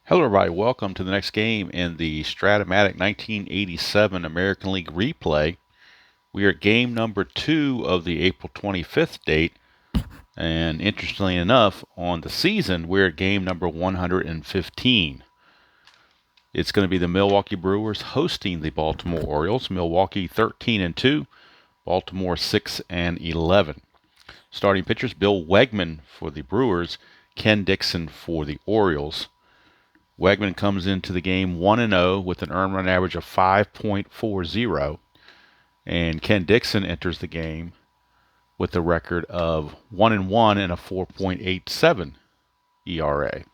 Hello everybody, welcome to the next game in the Strat-O-Matic 1987 American League replay. We are at game number 2 of the April 25th date, and interestingly enough, on the season, we're at game number 115. It's going to be the Milwaukee Brewers hosting the Baltimore Orioles. Milwaukee 13-2, Baltimore 6-11. Starting pitchers, Bill Wegman for the Brewers, Ken Dixon for the Orioles. Wegman comes into the game 1-0 with an earned run average of 5.40, and Ken Dixon enters the game with a record of 1-1 and a 4.87 ERA.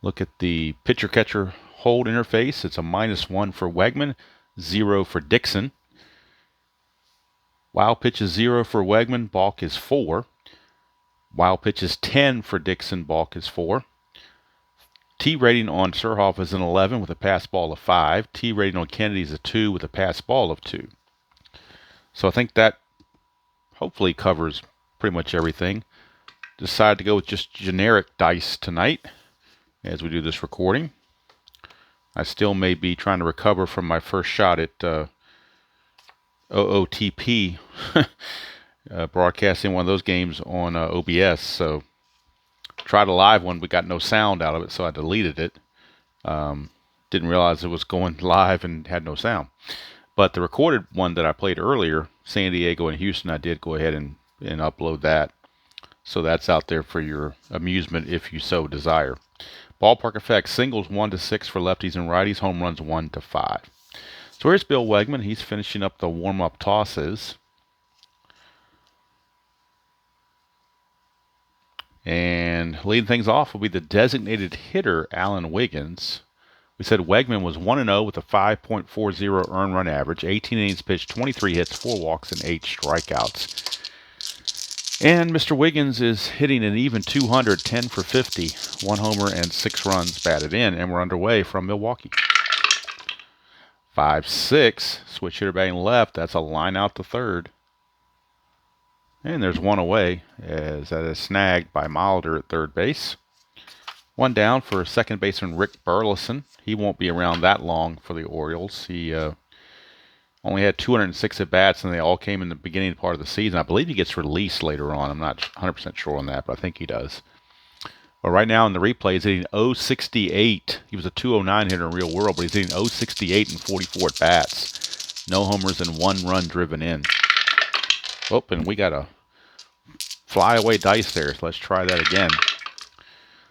Look at the pitcher-catcher hold interface. It's a -1 for Wegman, 0 for Dixon. Wild pitch is 0 for Wegman, balk is 4. Wild pitch is 10 for Dixon, balk is 4. T rating on Surhoff is an 11 with a pass ball of 5. T rating on Kennedy is a 2 with a pass ball of 2. So I think that hopefully covers pretty much everything. Decided to go with just generic dice tonight as we do this recording. I still may be trying to recover from my first shot at OOTP, broadcasting one of those games on OBS. So tried a live one, but got no sound out of it, so I deleted it. Didn't realize it was going live and had no sound. But the recorded one that I played earlier, San Diego and Houston, I did go ahead and upload that. So that's out there for your amusement if you so desire. Ballpark effects, singles 1-6 for lefties and righties, home runs 1-5. So here's Bill Wegman. He's finishing up the warm-up tosses. And leading things off will be the designated hitter, Alan Wiggins. We said Wegman was 1-0 with a 5.40 earned run average, 18 innings pitched, 23 hits, 4 walks, and 8 strikeouts. And Mr. Wiggins is hitting an even 200, 10 for 50, 1 homer and 6 runs batted in, and we're underway from Milwaukee. 5-6, switch hitter batting left. That's a line out to third. And there's one away, as that is snagged by Milder at third base. One down for second baseman Rick Burleson. He won't be around that long for the Orioles. He only had 206 at-bats, and they all came in the beginning part of the season. I believe he gets released later on. I'm not 100% sure on that, but I think he does. But right now in the replay, he's hitting .068. He was a .209 hitter in real world, but he's hitting .068 and 44 at-bats. No homers and 1 run driven in. Oh, and we got a flyaway dice there, so let's try that again.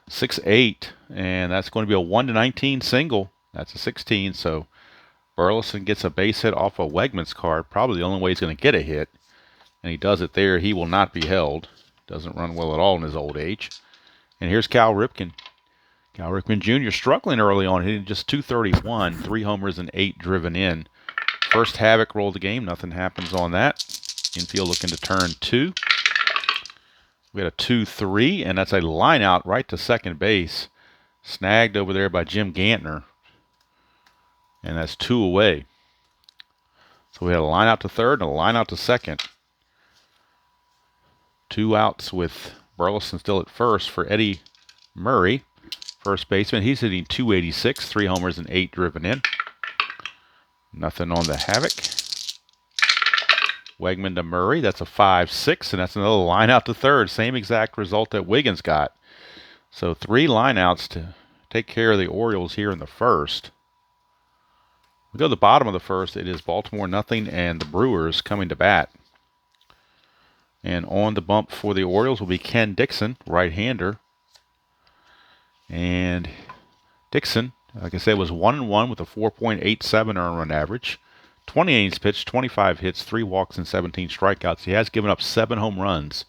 6-8, and that's going to be a 1-19 single. That's a 16, so Burleson gets a base hit off of Wegman's card. Probably the only way he's going to get a hit, and he does it there. He will not be held. Doesn't run well at all in his old age. And here's Cal Ripken. Cal Ripken Jr. struggling early on, hitting just .231, 3 homers and 8 driven in. First havoc roll of the game, nothing happens on that. Infield looking to turn 2. We got a 2-3, and that's a line out right to second base. Snagged over there by Jim Gantner. And that's 2 away. So we had a line out to third and a line out to second. 2 outs with Burleson still at first for Eddie Murray, first baseman. He's hitting .286, 3 homers and 8 driven in. Nothing on the havoc. Wegman to Murray, that's a 5-6, and that's another line out to third. Same exact result that Wiggins got. So 3 line outs to take care of the Orioles here in the first. We go to the bottom of the first. It is Baltimore nothing and the Brewers coming to bat. And on the bump for the Orioles will be Ken Dixon, right-hander. And Dixon, like I said, was 1-1 with a 4.87 earned run average. 20 innings pitched, 25 hits, 3 walks, and 17 strikeouts. He has given up 7 home runs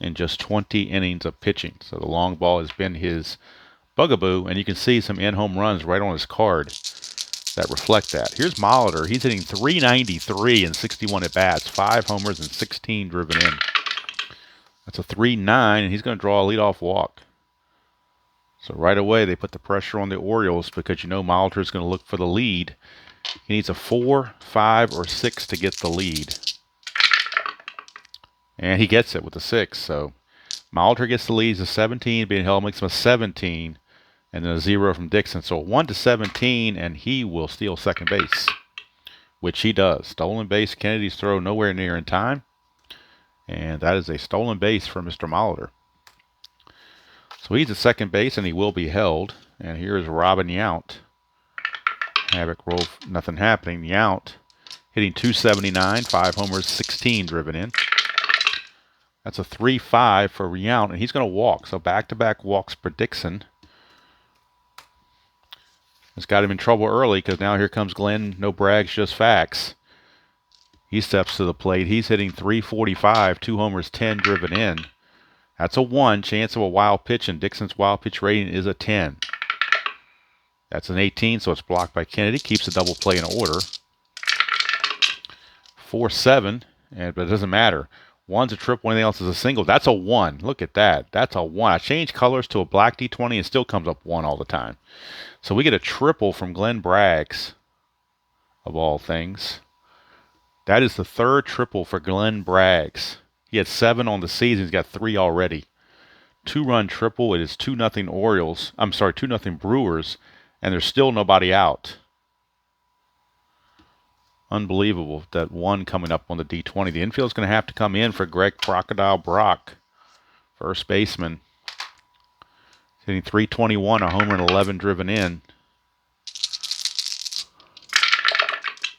in just 20 innings of pitching. So the long ball has been his bugaboo, and you can see some in-home runs right on his card that reflect that. Here's Molitor. He's hitting .393 and 61 at-bats, 5 homers and 16 driven in. That's a 3-9, and he's going to draw a leadoff walk. So right away, they put the pressure on the Orioles because you know Molitor is going to look for the lead. He needs a 4, 5, or 6 to get the lead. And he gets it with a 6. So Molitor gets the lead. He's a 17. Being held makes him a 17. and then a 0 from Dixon. So 1-17, and he will steal second base, which he does. Stolen base, Kennedy's throw nowhere near in time. And that is a stolen base for Mr. Molitor. So he's at second base, and he will be held. And here's Robin Yount. Havoc roll, nothing happening. Yount hitting .279, 5 homers, 16 driven in. That's a 3-5 for Yount, and he's going to walk. So back-to-back walks for Dixon. It's got him in trouble early because now here comes Glenn. No brags, just facts. He steps to the plate. He's hitting .345, 2 homers, 10 driven in. That's a 1. Chance of a wild pitch, and Dixon's wild pitch rating is a 10. That's an 18, so it's blocked by Kennedy. Keeps the double play in order. 4-7, but it doesn't matter. 1's a triple, anything else is a single. That's a 1. Look at that. That's a 1. I changed colors to a black D20 and it still comes up 1 all the time. So we get a triple from Glenn Braggs, of all things. That is the third triple for Glenn Braggs. He had 7 on the season. He's got 3 already. 2-run triple. It is 2-0 Orioles. I'm sorry, 2-0 Brewers, and there's still nobody out. Unbelievable, that 1 coming up on the D20. The infield's going to have to come in for Greg Crocodile Brock, first baseman. Hitting .321, a homer and 11 driven in.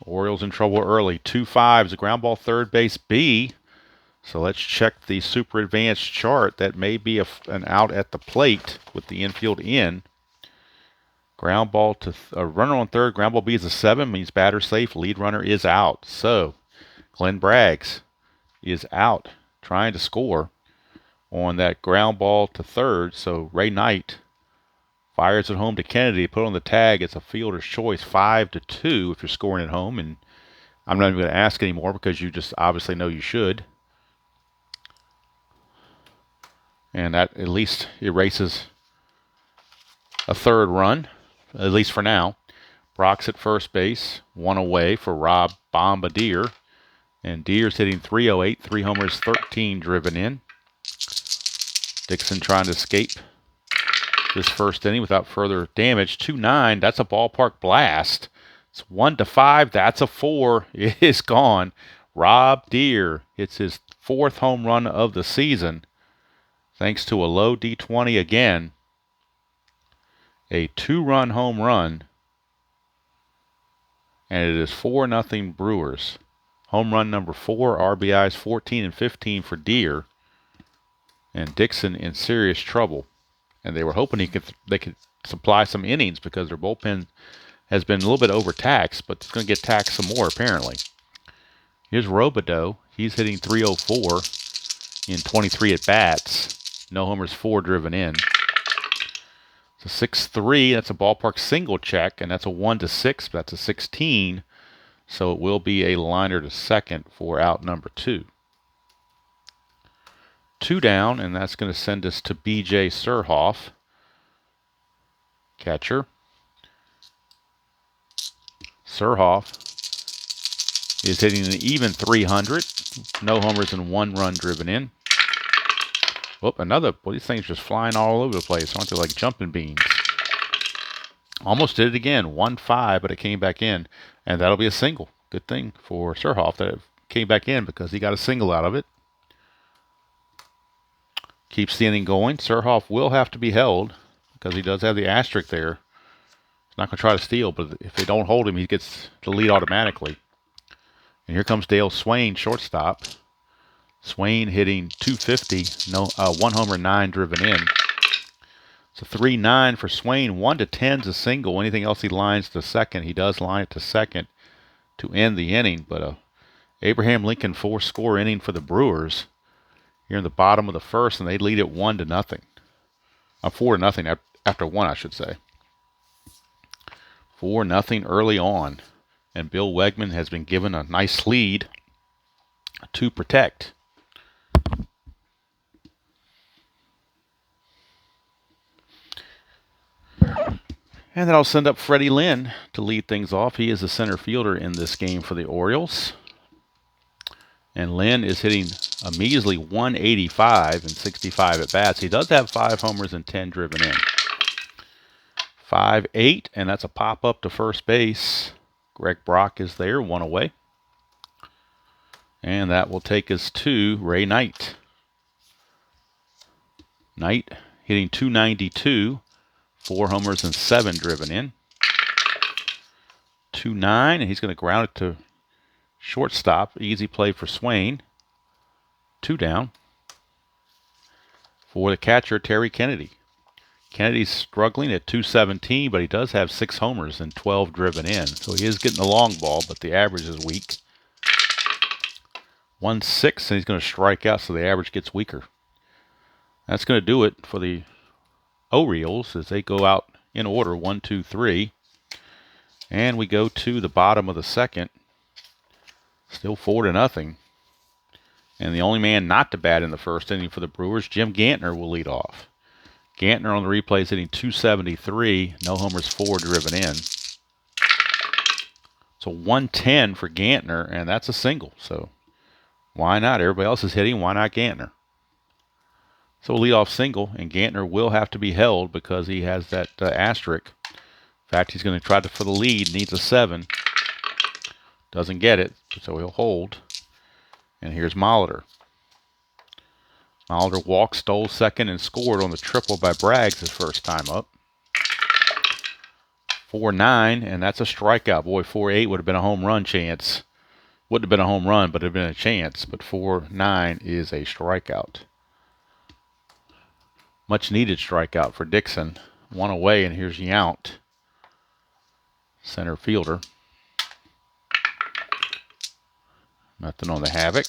Orioles in trouble early. 2-5s, a ground ball third base B. So let's check the super advanced chart. That may be an out at the plate with the infield in. Ground ball to a runner on third. Ground ball B is a 7, means batter safe. Lead runner is out. So Glenn Braggs is out trying to score on that ground ball to third. So Ray Knight fires it home to Kennedy. Put on the tag. It's a fielder's choice, 5-2 if you're scoring at home. And I'm not even going to ask anymore because you just obviously know you should. And that at least erases a third run, at least for now. Brock's at first base, 1 away for Rob Bombardier. And Deer's hitting .308, 3 homers, 13 driven in. Dixon trying to escape this first inning without further damage. 2-9, that's a ballpark blast. It's 1-5, that's a 4. It is gone. Rob Deer hits his 4th home run of the season, thanks to a low D20 again. A 2-run home run, and it is 4-0 Brewers. Home run number 4, RBIs 14 and 15 for Deer, and Dixon in serious trouble. And they were hoping they could supply some innings because their bullpen has been a little bit overtaxed, but it's going to get taxed some more apparently. Here's Robideau. He's hitting .304 in 23 at bats. No homers, 4 driven in. It's a 6-3. That's a ballpark single check, and that's a 1-6. But that's a 16. So it will be a liner to second for out number 2. 2 down, and that's going to send us to B.J. Surhoff, catcher. Surhoff is hitting an even .300. No homers and 1 run driven in. Whoop, another. Well, these things just flying all over the place, aren't they, like jumping beans? Almost did it again. 1-5, but it came back in. And that'll be a single. Good thing for Surhoff that it came back in because he got a single out of it. Keeps the inning going. Surhoff will have to be held because he does have the asterisk there. He's not going to try to steal, but if they don't hold him, he gets the lead automatically. And here comes Dale Swain, shortstop. Swain hitting .250, 1 homer, 9 driven in. It's a 3-9 for Swain. 1-10's a single. Anything else he lines to second. He does line it to second to end the inning. But Abraham Lincoln 4-score inning for the Brewers here in the bottom of the first, and they lead it 1-0. 4-0 after 1, I should say. 4-0 early on, and Bill Wegman has been given a nice lead to protect. And then I'll send up Freddie Lynn to lead things off. He is the center fielder in this game for the Orioles. And Lynn is hitting a measly 185 and 65 at bats. He does have 5 homers and 10 driven in. 5-8, and that's a pop-up to first base. Greg Brock is there, one away. And that will take us to Ray Knight. Knight hitting .292, 4 homers and 7 driven in. 2-9, and he's going to ground it to shortstop. Easy play for Swain. 2 down. For the catcher, Terry Kennedy. Kennedy's struggling at .217, but he does have 6 homers and 12 driven in. So he is getting the long ball, but the average is weak. 1-6, and he's going to strike out, so the average gets weaker. That's going to do it for the Orioles as they go out in order, 1, 2, 3. And we go to the bottom of the second. Still 4-0. And the only man not to bat in the first inning for the Brewers, Jim Gantner, will lead off. Gantner on the replay is hitting .273, no homers, 4 driven in. So 110 for Gantner, and that's a single. So why not? Everybody else is hitting. Why not Gantner? So a leadoff single, and Gantner will have to be held because he has that asterisk. In fact, he's going to try for the lead. Needs a 7. Doesn't get it, so he'll hold. And here's Molitor. Molitor walked, stole second, and scored on the triple by Braggs his first time up. 4-9, and that's a strikeout. Boy, 4-8 would have been a home run chance. Wouldn't have been a home run, but it would have been a chance. But 4-9 is a strikeout. Much needed strikeout for Dixon. 1 away, and here's Yount, center fielder. Nothing on the havoc.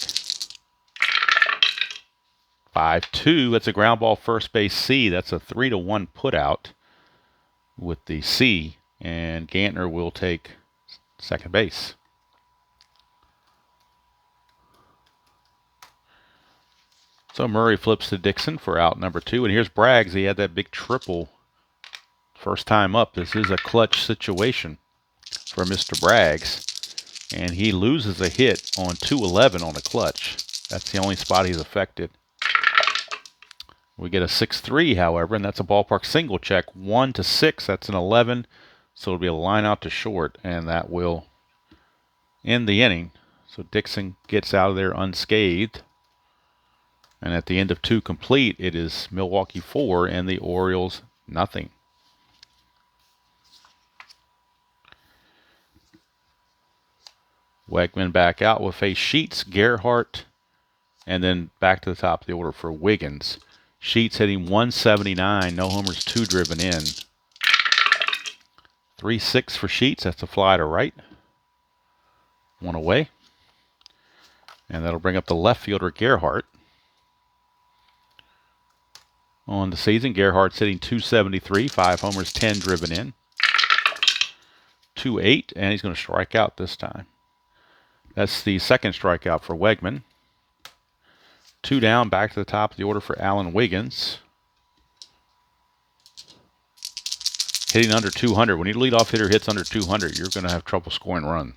5-2. That's a ground ball first base C. That's a 3-1 put out with the C. And Gantner will take second base. So Murray flips to Dixon for out number 2. And here's Braggs. He had that big triple first time up. This is a clutch situation for Mr. Braggs. And he loses a hit on 2-11 on a clutch. That's the only spot he's affected. We get a 6-3, however, and that's a ballpark single check. 1-6, that's an 11. So it'll be a line out to short, and that will end the inning. So Dixon gets out of there unscathed. And at the end of 2 complete, it is Milwaukee 4 and the Orioles nothing. Wegman back out will face Sheets, Gerhardt, and then back to the top of the order for Wiggins. Sheets hitting .179, no homers, 2 driven in. 3-6 for Sheets. That's a fly to right. 1 away. And that'll bring up the left fielder, Gerhardt. On the season, Gerhardt's hitting .273, 5 homers, 10 driven in. 2-8, and he's going to strike out this time. That's the second strikeout for Wegman. 2 down, back to the top of the order for Alan Wiggins. Hitting under 200. When your leadoff hitter hits under 200, you're going to have trouble scoring runs.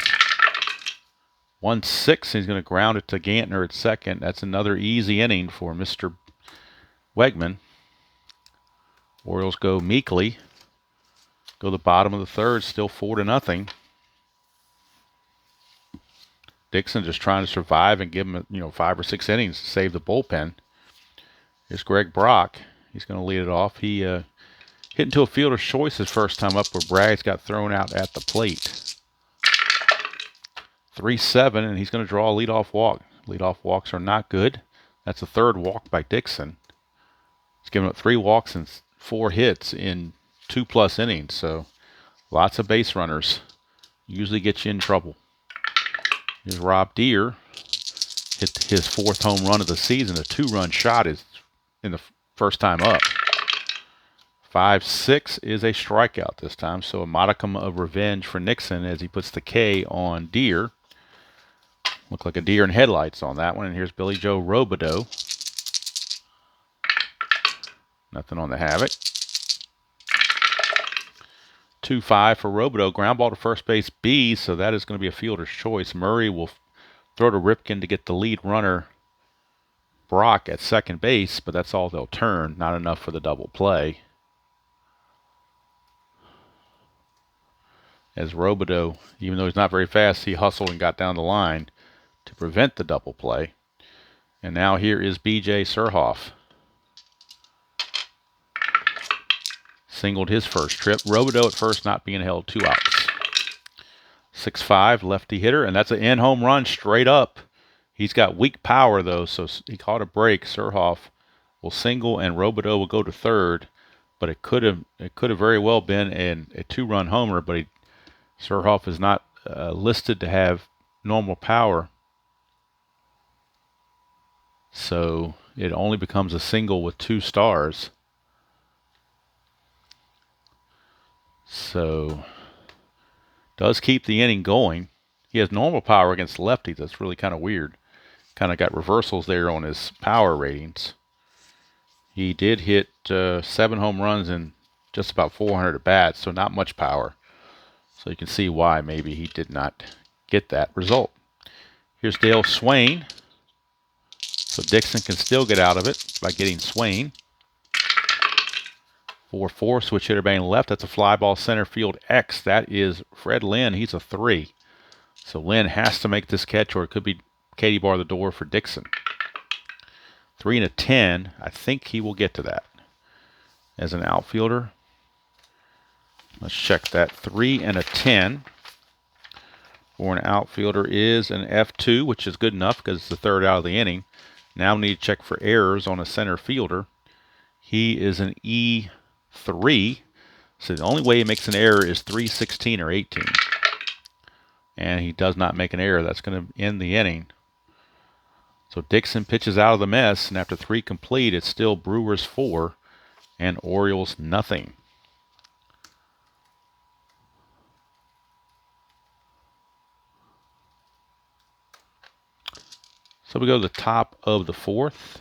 1-6, he's going to ground it to Gantner at second. That's another easy inning for Mr. Wegman. Orioles go meekly. Go the bottom of the third, still 4-0. Dixon just trying to survive and give him, 5 or 6 innings to save the bullpen. Here's Greg Brock. He's going to lead it off. He hit into a fielder's choice his first time up where Braggs got thrown out at the plate. 3-7, and he's going to draw a leadoff walk. Leadoff walks are not good. That's the 3rd walk by Dixon. He's given up 3 walks and 4 hits in 2+ innings, so lots of base runners usually get you in trouble. Here's Rob Deere. Hit his 4th home run of the season. A 2-run shot is in the first time up. 5-6 is a strikeout this time, so a modicum of revenge for Nixon as he puts the K on Deere. Look like a deer in headlights on that one. And here's Billy Joe Robideau. Nothing on the havoc. 2-5 for Robideau. Ground ball to first base B, so that is going to be a fielder's choice. Murray will throw to Ripken to get the lead runner, Brock, at second base, but that's all they'll turn. Not enough for the double play. as Robideau, even though he's not very fast, he hustled and got down the line to prevent the double play. And now here is B.J. Surhoff. Singled his first trip. Robideau at first not being held, 2 outs. 6'5", lefty hitter, and that's an in home run straight up. He's got weak power, though, so he caught a break. Surhoff will single, and Robideau will go to third. But it could have very well been a 2-run homer, but Surhoff is not listed to have normal power. So it only becomes a single with 2 stars. So does keep the inning going. He has normal power against lefties. That's really kind of weird. Kind of got reversals there on his power ratings. He did hit 7 home runs in just about 400 at bats, so not much power. So you can see why maybe he did not get that result. Here's Dale Swain. So Dixon can still get out of it by getting Swain. 4-4, switch hitter bang left. That's a fly ball center field X. That is Fred Lynn. He's a 3. So Lynn has to make this catch, or it could be Katie bar the door for Dixon. 3 and a 10. I think he will get to that. As an outfielder, let's check that. 3 and a 10 for an outfielder is an F2, which is good enough because it's the 3rd out of the inning. Now we need to check for errors on a center fielder. He is an E3. So the only way he makes an error is 3, 16, or 18. And he does not make an error. That's going to end the inning. So Dixon pitches out of the mess, and after 3 complete, it's still Brewers 4 and Orioles nothing. So we go to the top of the 4th.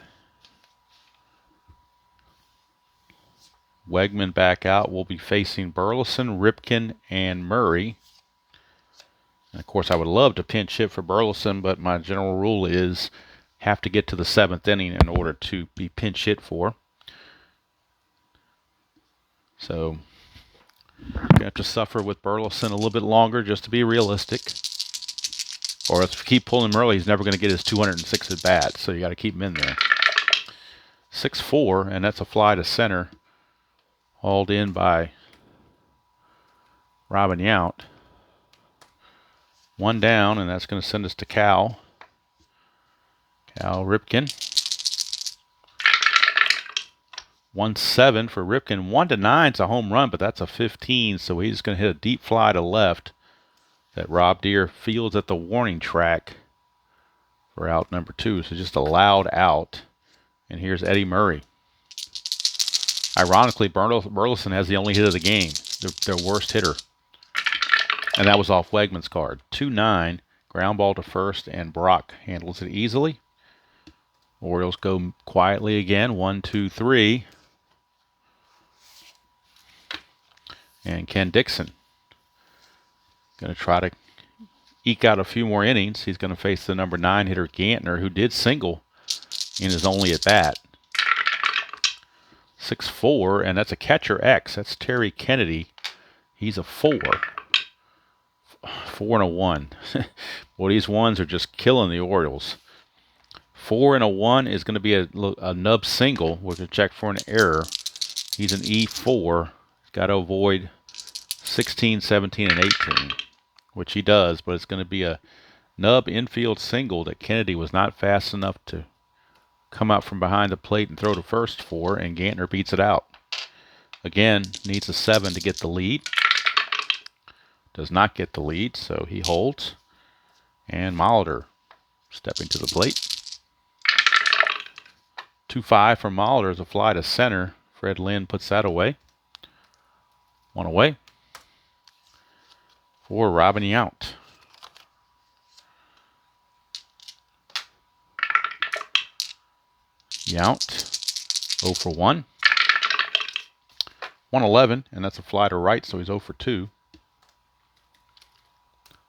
Wegman back out. We'll be facing Burleson, Ripken, and Murray. And of course, I would love to pinch hit for Burleson, but my general rule is have to get to the 7th inning in order to be pinch hit for. So you have to suffer with Burleson a little bit longer just to be realistic. Or if you keep pulling him early, he's never going to get his 206 at bats, so you got to keep him in there. 6-4, and that's a fly to center. Hauled in by Robin Yount. 1 down, and that's going to send us to Cal. Cal Ripken. 1-7 for Ripken. 1-9 is a home run, but that's a 15, so he's going to hit a deep fly to left that Rob Deere fields at the warning track for out number 2. So just a loud out. And here's Eddie Murray. Ironically, Burleson has the only hit of the game, their worst hitter. And that was off Wegman's card. 2-9, ground ball to first, and Brock handles it easily. Orioles go quietly again, 1-2-3. And Ken Dixon going to try to eke out a few more innings. He's going to face the number 9 hitter Gantner, who did single in his only at bat. 6-4, and that's a catcher X. That's Terry Kennedy. He's a 4. 4 and a 1. Well, these ones are just killing the Orioles. 4 and a 1 is going to be a nub single. We're going to check for an error. He's an E4. He's got to avoid 16, 17, and 18, which he does, but it's going to be a nub infield single that Kennedy was not fast enough to come out from behind the plate and throw to first for, and Gantner beats it out. Again, needs a 7 to get the lead. Does not get the lead, so he holds. And Molitor stepping to the plate. 2-5 from Molitor is a fly to center. Fred Lynn puts that away. 1 away for Robin Yount. Yount, 0 for 1. 111, and that's a fly to right, so he's 0 for 2.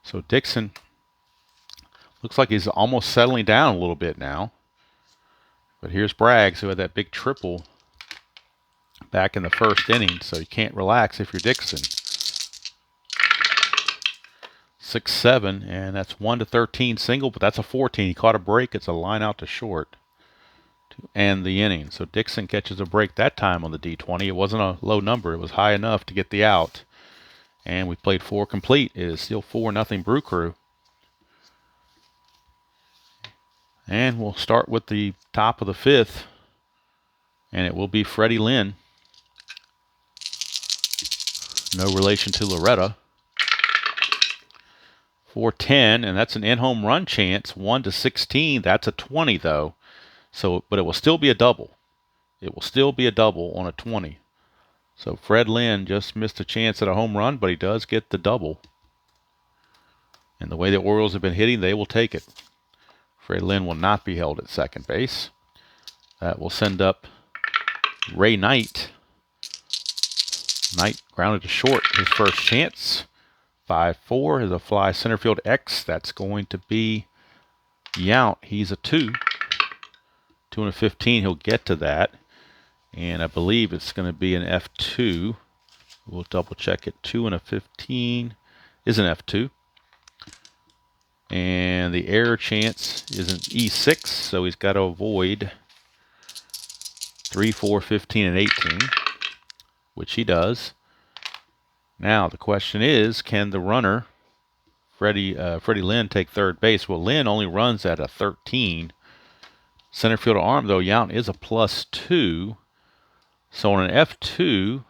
So Dixon looks like he's almost settling down a little bit now. But here's Braggs, who had that big triple back in the first inning, so you can't relax if you're Dixon. 6-7, and that's 1-13 single, but that's a 14. He caught a break. It's a line out to short to end the inning. So Dixon catches a break that time on the D20. It wasn't a low number. It was high enough to get the out. And we played 4 complete. It is still 4-0 Brew Crew. And we'll start with the top of the 5th. And it will be Freddie Lynn. No relation to Loretta. 4-10, and that's an in-home run chance. 1-16. That's a 20, though. So, but it will still be a double. It will still be a double on a 20. So Fred Lynn just missed a chance at a home run, but he does get the double. And the way the Orioles have been hitting, they will take it. Fred Lynn will not be held at second base. That will send up Ray Knight. Knight grounded to short, his first chance. 5-4 is a fly center field X. That's going to be Yount. He's a 2. 2-15. He'll get to that. And I believe it's going to be an F2. We'll double check it. 2-15 is an F2. And the error chance is an E6, so he's got to avoid 3, 4, 15, and 18, which he does. Now the question is, can the runner, Freddie Lynn, take third base? Well, Lynn only runs at a 13. Center field arm, though, Yount is a +2. So on an F2,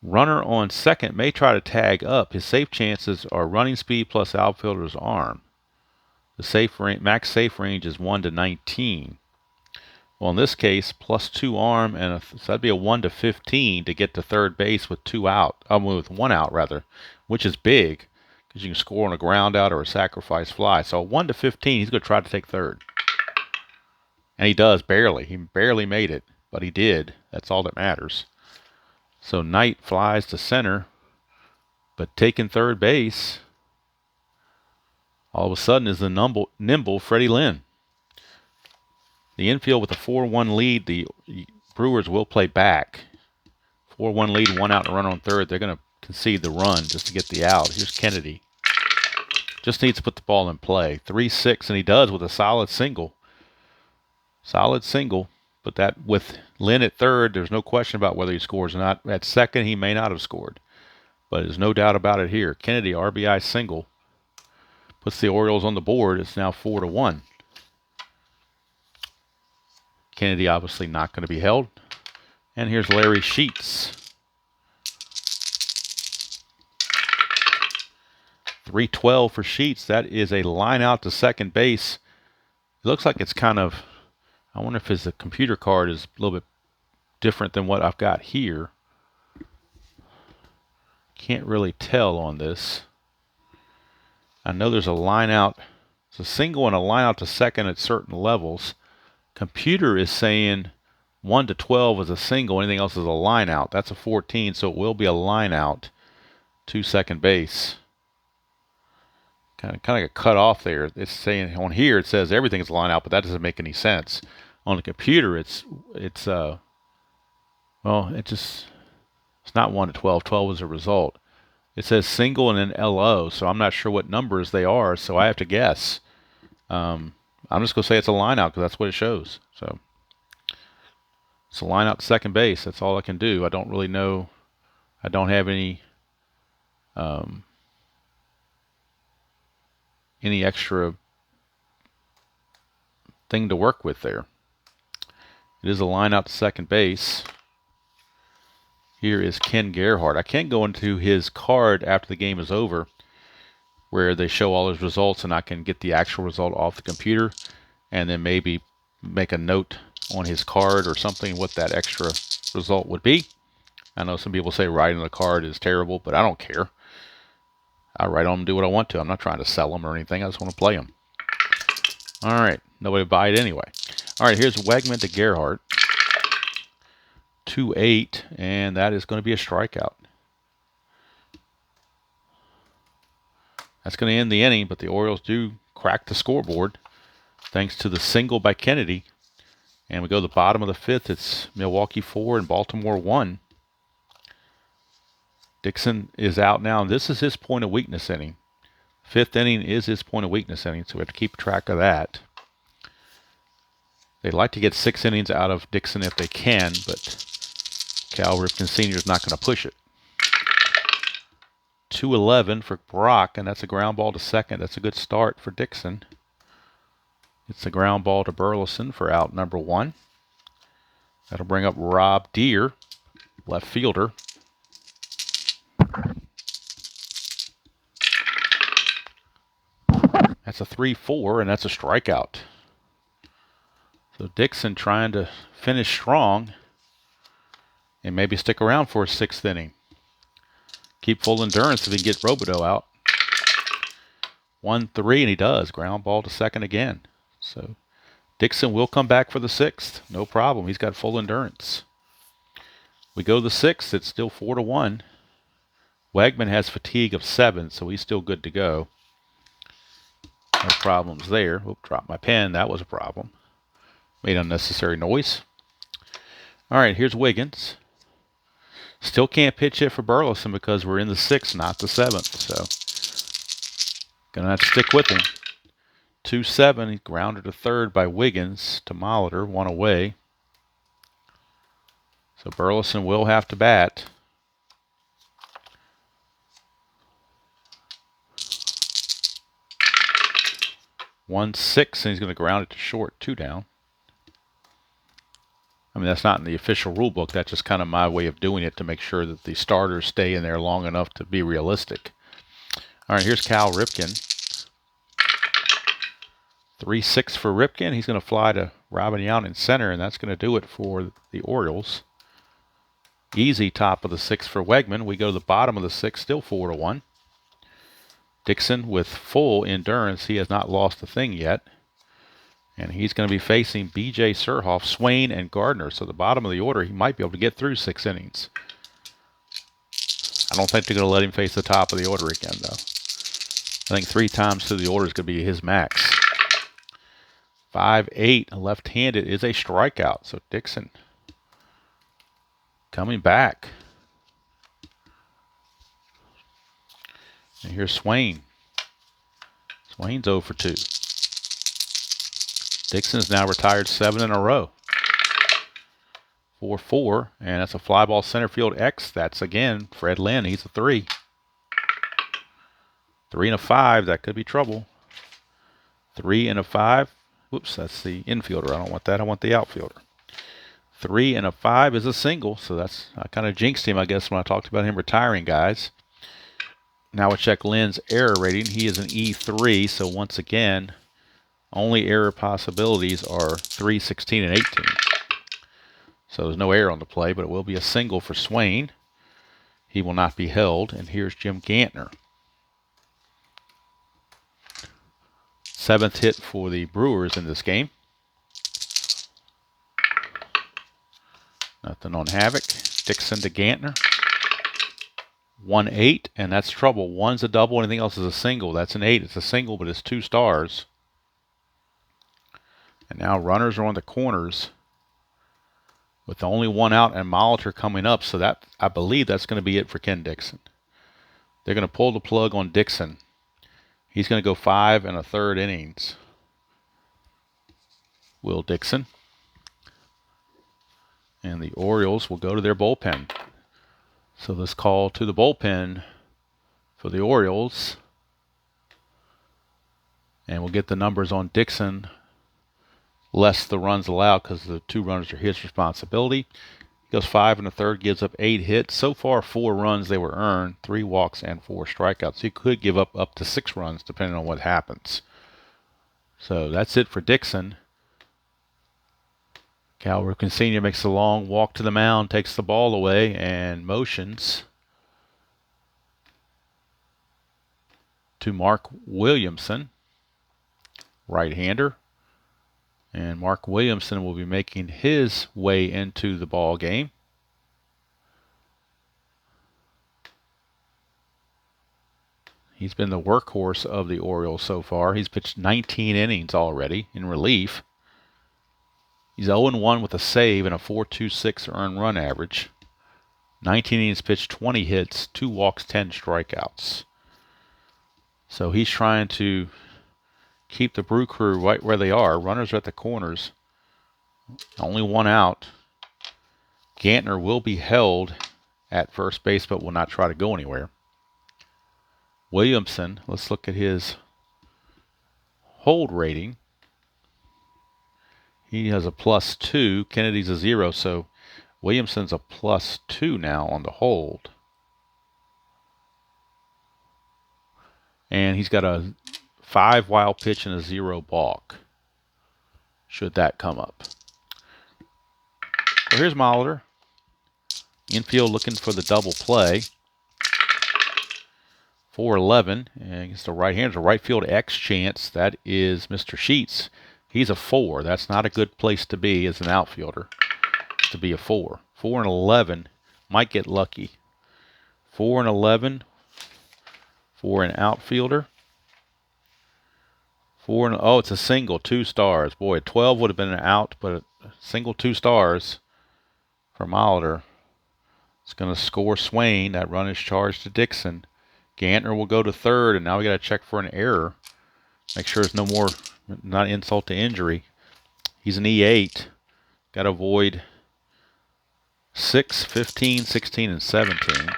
runner on second may try to tag up. His safe chances are running speed plus outfielder's arm. The max safe range is 1-19. Well, in this case, +2 arm, and so that'd be a 1-15 to get to third base with 2 out. With 1 out rather, which is big because you can score on a ground out or a sacrifice fly. So 1-15, he's going to try to take third, and he does barely. He barely made it, but he did. That's all that matters. So Knight flies to center, but taking third base all of a sudden is the nimble Freddie Lynn. The infield with a 4-1 lead, the Brewers will play back. 4-1 lead, 1 out and a run on third. They're going to concede the run just to get the out. Here's Kennedy. Just needs to put the ball in play. 3-6, and he does with a solid single. Solid single, but that with Lynn at third, there's no question about whether he scores or not. At second, he may not have scored, but there's no doubt about it here. Kennedy, RBI single, puts the Orioles on the board. It's now 4-1. Kennedy obviously not going to be held. And here's Larry Sheets. 3-12 for Sheets. That is a line out to second base. It looks like it's kind of, I wonder if his computer card is a little bit different than what I've got here. Can't really tell on this. I know there's a line out. It's a single and a line out to second at certain levels. Computer is saying 1-12 is a single. Anything else is a line out. That's a 14, so it will be a line out to second base. Kind of like a cut off there. It's saying on here it says everything is a line out, but that doesn't make any sense. On the computer, it's not 1-12. 12 is a result. It says single and then LO, so I'm not sure what numbers they are, so I have to guess. I'm just going to say it's a line out because that's what it shows. So it's a line out to second base. That's all I can do. I don't really know. I don't have any extra thing to work with there. It is a line out to second base. Here is Ken Gerhardt. I can't go into his card after the game is over where they show all his results, and I can get the actual result off the computer and then maybe make a note on his card or something what that extra result would be. I know some people say writing on the card is terrible, but I don't care. I write on them and do what I want to. I'm not trying to sell them or anything. I just want to play them. All right. Nobody will buy it anyway. All right. Here's Wegman to Gerhardt. 2-8, and that is going to be a strikeout. That's going to end the inning, but the Orioles do crack the scoreboard thanks to the single by Kennedy. And we go to the bottom of the 5th. It's Milwaukee 4 and Baltimore 1. Dixon is out now, and this is his point of weakness inning. 5th inning is his point of weakness inning, so we have to keep track of that. They'd like to get 6 innings out of Dixon if they can, but Cal Ripken Sr. is not going to push it. 2-11 for Brock, and that's a ground ball to second. That's a good start for Dixon. It's a ground ball to Burleson for out number 1. That'll bring up Rob Deere, left fielder. That's a 3-4, and that's a strikeout. So Dixon trying to finish strong and maybe stick around for a 6th inning. Keep full endurance if he can get Robideau out. 1-3, and he does. Ground ball to second again. So Dixon will come back for the 6th. No problem. He's got full endurance. We go to the 6th. It's still 4-1. Wegman has fatigue of 7, so he's still good to go. No problems there. Oop, dropped my pen. That was a problem. Made unnecessary noise. All right, here's Wiggins. Still can't pitch hit for Burleson because we're in the 6th, not the 7th. So gonna have to stick with him. 2-7. He grounded to third by Wiggins to Molitor. 1 away. So Burleson will have to bat. One 6, and he's going to ground it to short. 2 down. I mean, that's not in the official rule book. That's just kind of my way of doing it to make sure that the starters stay in there long enough to be realistic. All right, here's Cal Ripken. 3-6 for Ripken. He's going to fly to Robin Yount in center, and that's going to do it for the Orioles. Easy top of the 6th for Wegman. We go to the bottom of the 6th, still 4-1. Dixon with full endurance. He has not lost a thing yet. And he's going to be facing B.J. Surhoff, Swain, and Gardner. So the bottom of the order, he might be able to get through 6 innings. I don't think they're going to let him face the top of the order again, though. I think 3 times through the order is going to be his max. 5-8, left-handed is a strikeout. So Dixon coming back. And here's Swain. Swain's 0 for 2. Dixon's now retired 7 in a row. 4-4, and that's a fly ball center field X. That's again Fred Lynn. He's a 3. 3 and a 5. That could be trouble. 3 and a 5. Whoops, that's the infielder. I don't want that. I want the outfielder. 3 and a 5 is a single, so that's I kind of jinxed him, I guess, when I talked about him retiring guys. Now we'll check Lynn's error rating. He is an E3, so once again, only error possibilities are 3, 16, and 18. So there's no error on the play, but it will be a single for Swain. He will not be held. And here's Jim Gantner. 7th hit for the Brewers in this game. Nothing on Havoc. Dixon to Gantner. 1-8, and that's trouble. 1's a double, anything else is a single. That's an 8. It's a single, but it's 2 stars. And now runners are on the corners with only 1 out and Molitor coming up. So that I believe that's going to be it for Ken Dixon. They're going to pull the plug on Dixon. He's going to go 5 1/3 innings. Will Dixon. And the Orioles will go to their bullpen. So this call to the bullpen for the Orioles. And we'll get the numbers on Dixon, less the runs allowed because the 2 runners are his responsibility. He goes 5 1/3, gives up 8 hits. So far, 4 runs they were earned, 3 walks and 4 strikeouts. He could give up to 6 runs depending on what happens. So that's it for Dixon. Cal Ripken Sr. makes a long walk to the mound, takes the ball away, and motions to Mark Williamson, right-hander. And Mark Williamson will be making his way into the ball game. He's been the workhorse of the Orioles so far. He's pitched 19 innings already in relief. He's 0-1 with a save and a .426 earned run average. 19 innings pitched, 20 hits, 2 walks, 10 strikeouts. So he's trying to keep the Brew Crew right where they are. Runners are at the corners. Only 1 out. Gantner will be held at first base, but will not try to go anywhere. Williamson, let's look at his hold rating. He has a +2. Kennedy's a 0, so Williamson's a +2 now on the hold. And he's got a 5 wild pitch and a 0 balk, should that come up. So here's Molitor. Infield looking for the double play. 4-11 against the right-hander. Right field X chance. That is Mr. Sheets. He's a 4. That's not a good place to be as an outfielder, to be a 4. 4-11. Might get lucky. 4-11 for an outfielder. Oh, it's a single, 2 stars. Boy, a 12 would have been an out, but a single 2 stars for Molitor. It's going to score Swain. That run is charged to Dixon. Gantner will go to third, and now we got to check for an error. Make sure there's no more, not insult to injury. He's an E8. Got to avoid 6, 15, 16, and 17,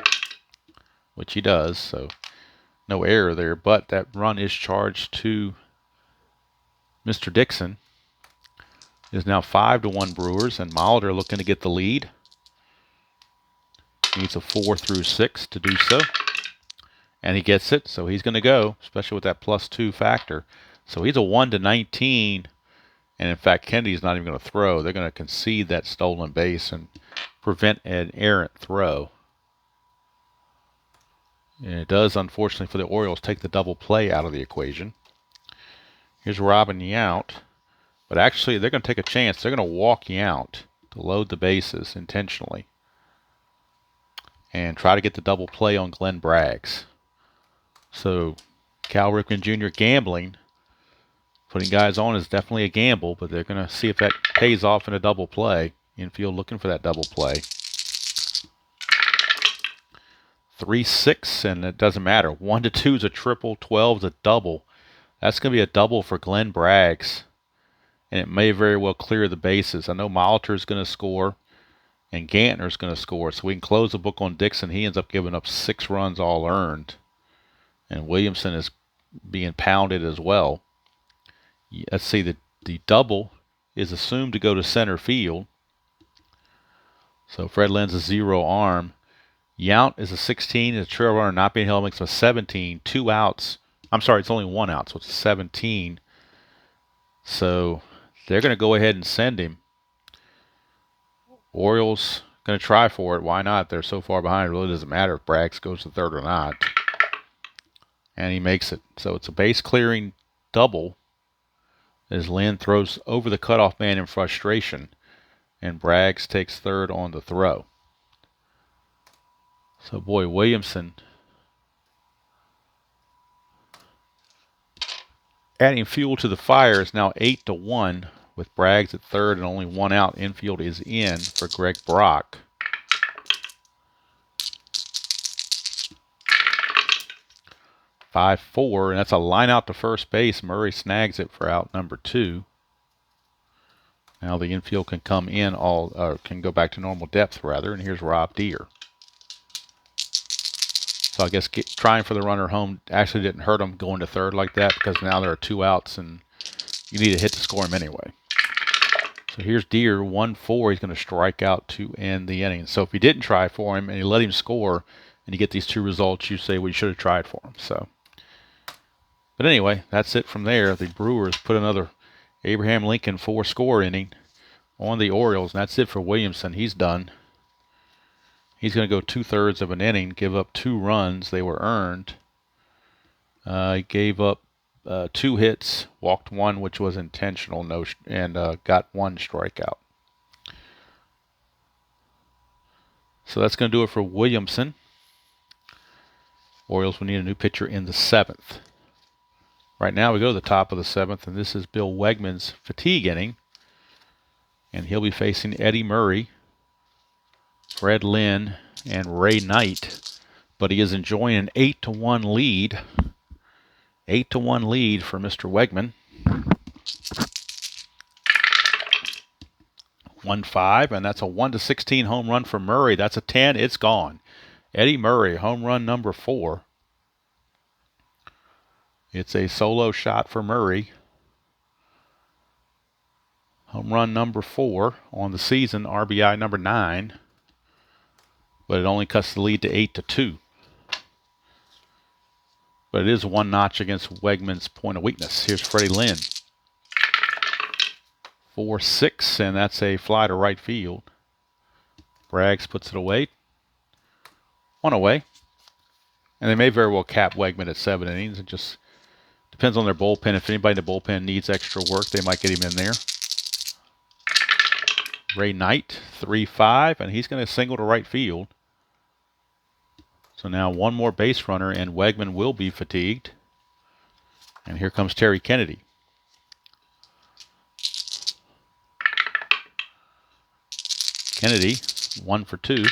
which he does, so no error there. But that run is charged to Mr. Dixon. It is now 5-1 Brewers, and Molitor looking to get the lead. Needs a 4 through 6 to do so. And he gets it, so he's going to go, especially with that +2 factor. So he's a 1-19, and in fact, Kennedy's not even going to throw. They're going to concede that stolen base and prevent an errant throw. And it does, unfortunately for the Orioles, take the double play out of the equation. Here's Robin Yount, but actually they're going to take a chance. They're going to walk Yount to load the bases intentionally and try to get the double play on Glenn Braggs. So Cal Ripken Jr. gambling. Putting guys on is definitely a gamble, but they're going to see if that pays off in a double play. Infield looking for that double play. 3-6, and it doesn't matter. 1-2 is a triple, 12 is a double. That's going to be a double for Glenn Braggs, and it may very well clear the bases. I know Molitor is going to score, and Gantner is going to score, so we can close the book on Dixon. He ends up giving up 6 runs all earned, and Williamson is being pounded as well. Let's see, the double is assumed to go to center field. So Fred Lynn's a 0 arm. Yount is a 16, a trail runner not being held makes him a 17. 2 outs. I'm sorry, it's only 1 out, so it's a 17. So they're going to go ahead and send him. Orioles going to try for it. Why not? They're so far behind. It really doesn't matter if Braggs goes to third or not. And he makes it. So it's a base clearing double as Lynn throws over the cutoff man in frustration, and Braggs takes third on the throw. So boy, Williamson adding fuel to the fire is now 8-1 with Braggs at third and only 1 out. Infield is in for Greg Brock. (5-4), and that's a line out to first base. Murray snags it for out number 2. Now the infield can come in can go back to normal depth rather, and here's Rob Deere. So I guess trying for the runner home actually didn't hurt him going to third like that, because now there are 2 outs and you need a hit to score him anyway. So here's Deere, 1-4. He's going to strike out to end the inning. So if you didn't try for him and you let him score and you get these 2 results, you say, well, you should have tried for him. So, but anyway, that's it from there. The Brewers put another Abraham Lincoln 4-score inning on the Orioles, and that's it for Williamson. He's done. He's going to go 2/3 of an inning, give up 2 runs. They were earned. He gave up 2 hits, walked 1, which was intentional, and got 1 strikeout. So that's going to do it for Williamson. Orioles will need a new pitcher in the 7th. Right now we go to the top of the 7th, and this is Bill Wegman's fatigue inning. And he'll be facing Eddie Murray, Fred Lynn, and Ray Knight, but he is enjoying an 8-1 lead. 8-1 lead for Mr. Wegman. 1-5, and that's a 1-16 home run for Murray. That's a 10. It's gone. Eddie Murray, home run number 4. It's a solo shot for Murray. Home run number 4 on the season, RBI number 9. But it only cuts the lead to 8-2. But it is one notch against Wegman's point of weakness. Here's Freddie Lynn. 4-6, and that's a fly to right field. Braggs puts it away. 1 away. And they may very well cap Wegman at 7 innings. It just depends on their bullpen. If anybody in the bullpen needs extra work, they might get him in there. Ray Knight, 3-5, and he's going to single to right field. So now one more base runner, and Wegman will be fatigued. And here comes Terry Kennedy. Kennedy, 1 for 2.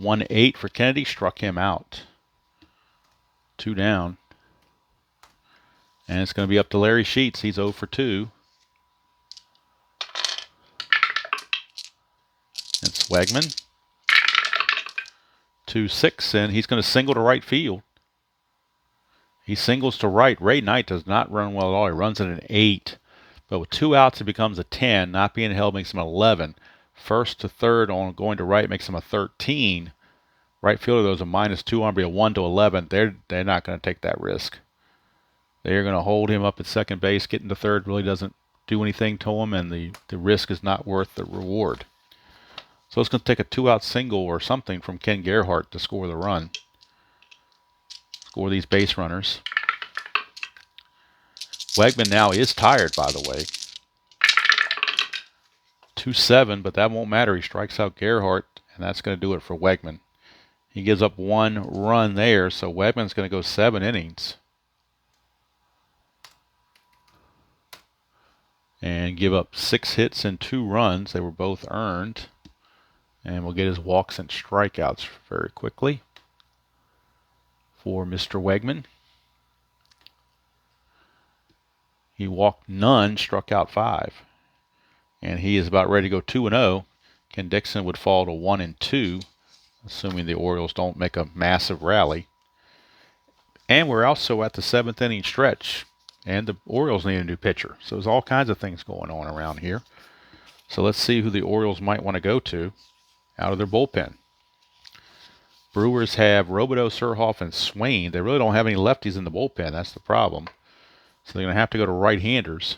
1-8 for Kennedy, struck him out. 2 down. And it's going to be up to Larry Sheets. He's 0 for 2. It's Wegman. 2-6, and he's going to single to right field. He singles to right. Ray Knight does not run well at all. He runs at an 8. But with 2 outs, it becomes a 10. Not being held makes him 11. First to third on going to right makes him a 13. Right fielder, there's a -2 on be a 1-11. They're not going to take that risk. They're going to hold him up at second base. Getting to third really doesn't do anything to him, and the risk is not worth the reward. So it's going to take a 2-out single or something from Ken Gerhardt to score the run. Score these base runners. Wegman now is tired, by the way. 2-7, but that won't matter. He strikes out Gerhardt, and that's going to do it for Wegman. He gives up 1 run there, so Wegman's going to go 7 innings. And give up 6 hits and 2 runs. They were both earned. And we'll get his walks and strikeouts very quickly for Mr. Wegman. He walked none, struck out 5. And he is about ready to go 2-0. Ken Dixon would fall to 1-2, assuming the Orioles don't make a massive rally. And we're also at the 7th inning stretch. And the Orioles need a new pitcher. So there's all kinds of things going on around here. So let's see who the Orioles might want to go to out of their bullpen. Brewers have Robideau, Surhoff, and Swain. They really don't have any lefties in the bullpen. That's the problem. So they're going to have to go to right-handers.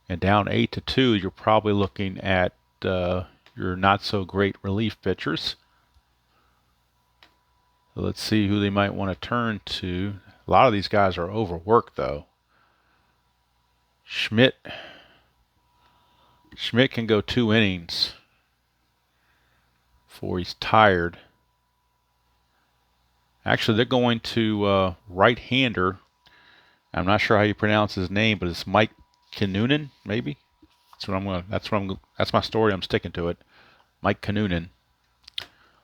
And down 8-2, you're probably looking at your not-so-great relief pitchers. So let's see who they might want to turn to. A lot of these guys are overworked, though. Schmidt can go 2 innings before he's tired. Actually, they're going to right-hander. I'm not sure how you pronounce his name, but it's Mike Kinnunen, maybe. That's my story. I'm sticking to it. Mike Kinnunen.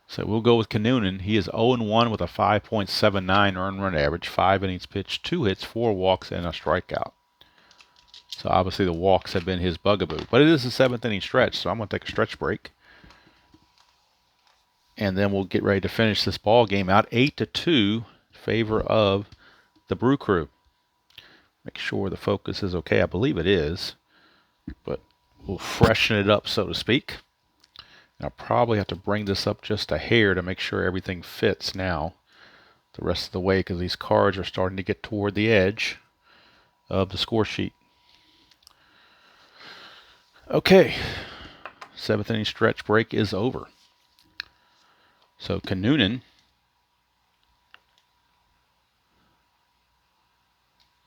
So we'll go with Kinnunen. He is 0-1 with a 5.79 earned run average, 5 innings pitched, 2 hits, 4 walks, and a strikeout. So obviously the walks have been his bugaboo. But it is the 7th inning stretch, so I'm going to take a stretch break. And then we'll get ready to finish this ball game out 8-2 in favor of the Brew Crew. Make sure the focus is okay. I believe it is. But we'll freshen it up, so to speak. And I'll probably have to bring this up just a hair to make sure everything fits now the rest of the way, because these cards are starting to get toward the edge of the score sheet. Okay. 7th inning stretch break is over. So Kinnunen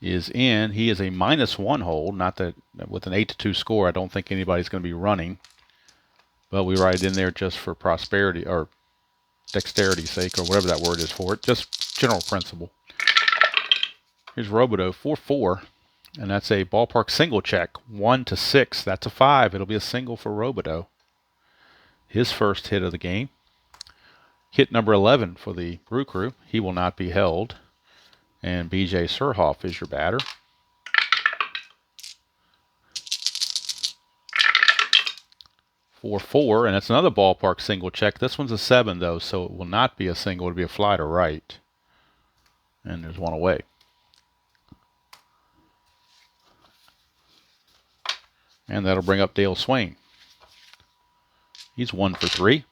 is in. He is a -1 hold. Not that with an 8-2 score, I don't think anybody's going to be running. But we write it in there just for prosperity or dexterity's sake, or whatever that word is for it. Just general principle. Here's Robideau, 4-4. And that's a ballpark single check. 1-6. That's a 5. It'll be a single for Robideau. his first hit of the game. Hit number 11 for the Brew Crew. He will not be held. And B.J. Surhoff is your batter. For 4, and that's another ballpark single check. This one's a 7, though, so it will not be a single. It'll be a fly to right. And there's one away. And that'll bring up Dale Swain. He's 1 for 3.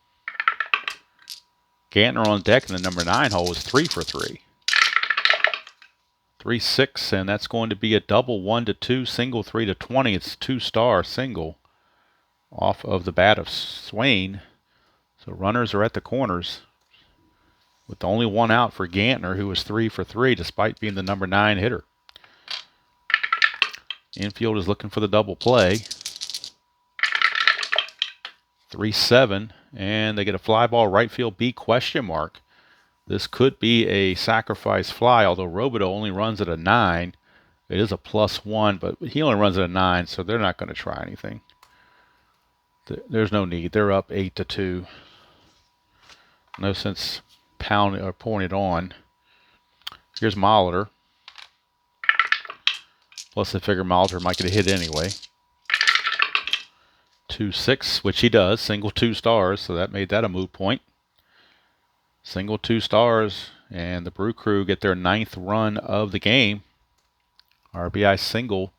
Gantner on deck in the number 9 hole is 3 for 3. 3-6, and that's going to be a double 1-2, single 3-20. It's a 2-star single off of the bat of Swain. So runners are at the corners with only one out for Gantner, who was 3 for 3 despite being the number 9 hitter. Infield is looking for the double play. 3-7, and they get a fly ball right field B question mark. This could be a sacrifice fly, although Robideau only runs at a 9. It is a +1, but he only runs at a 9, so they're not going to try anything. There's no need. They're up 8-2. No sense pounding or pouring it on. Here's Molitor. Plus, they figure Molitor might get a hit anyway. 2-6, which he does. Single 2 stars, so that made that a moot point. Single 2 stars, and the Brew Crew get their 9th run of the game. RBI single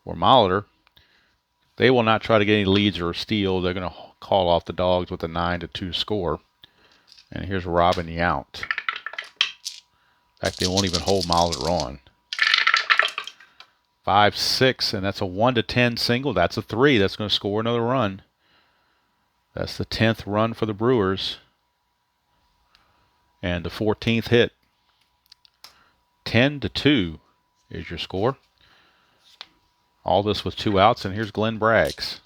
for Molitor. They will not try to get any leads or steal. They're going to call off the Dogs with a 9-2 score. And here's Robin Yount. In fact, they won't even hold Molitor on. 5-6, and that's a 1-10 single. That's a 3. That's going to score another run. That's the 10th run for the Brewers. And the 14th hit. 10-2 is your score. All this with 2 outs, and here's Glenn Braggs.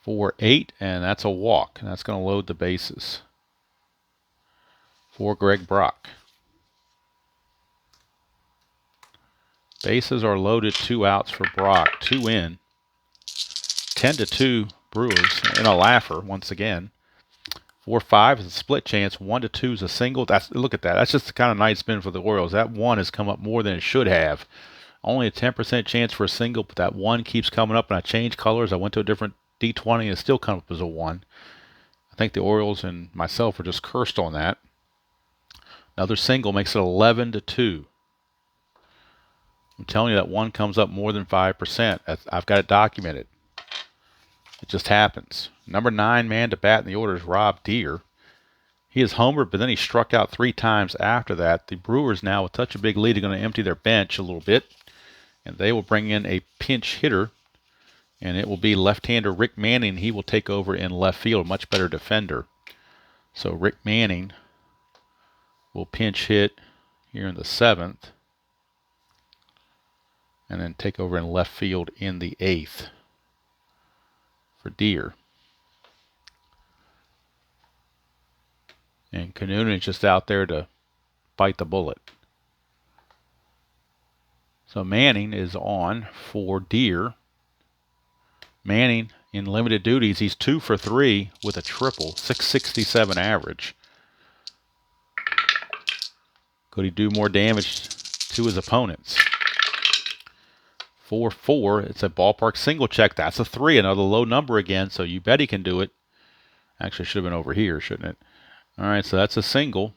For 8, and that's a walk, and that's going to load the bases for Greg Brock. Bases are loaded, 2 outs for Brock, 2 in. 10-2 Brewers, in a laugher once again. 4-5 is a split chance. 1-2 is a single. Look at that. That's just the kind of night spin for the Orioles. That 1 has come up more than it should have. Only a 10% chance for a single, but that 1 keeps coming up, and I changed colors. I went to a different D20, and it still comes up as a 1. I think the Orioles and myself are just cursed on that. Another single makes it 11-2. I'm telling you, that 1 comes up more than 5%. I've got it documented. It just happens. Number 9 man to bat in the order is Rob Deere. He is homered, but then he struck out 3 times after that. The Brewers now, with such a big lead, are going to empty their bench a little bit. And they will bring in a pinch hitter. And it will be left-hander Rick Manning. He will take over in left field, a much better defender. So Rick Manning will pinch hit here in the 7th. And then take over in left field in the 8th for Deere. And Canoon is just out there to bite the bullet. So Manning is on for Deere. Manning in limited duties, he's 2 for 3 with a triple, 667 average. Could he do more damage to his opponents? 4-4, it's a ballpark single check. That's a 3, another low number again, so you bet he can do it. Actually, should have been over here, shouldn't it? All right, so that's a single.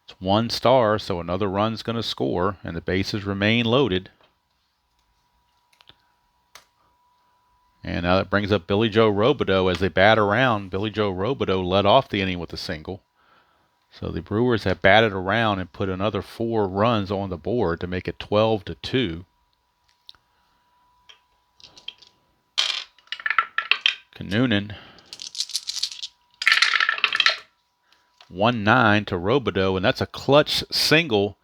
It's 1 star, so another run's going to score, and the bases remain loaded. And now that brings up Billy Joe Robideau as they bat around. Billy Joe Robideau led off the inning with a single. So the Brewers have batted around and put another 4 runs on the board to make it 12-2. Noonan 1-9 to Robideau, and that's a clutch single,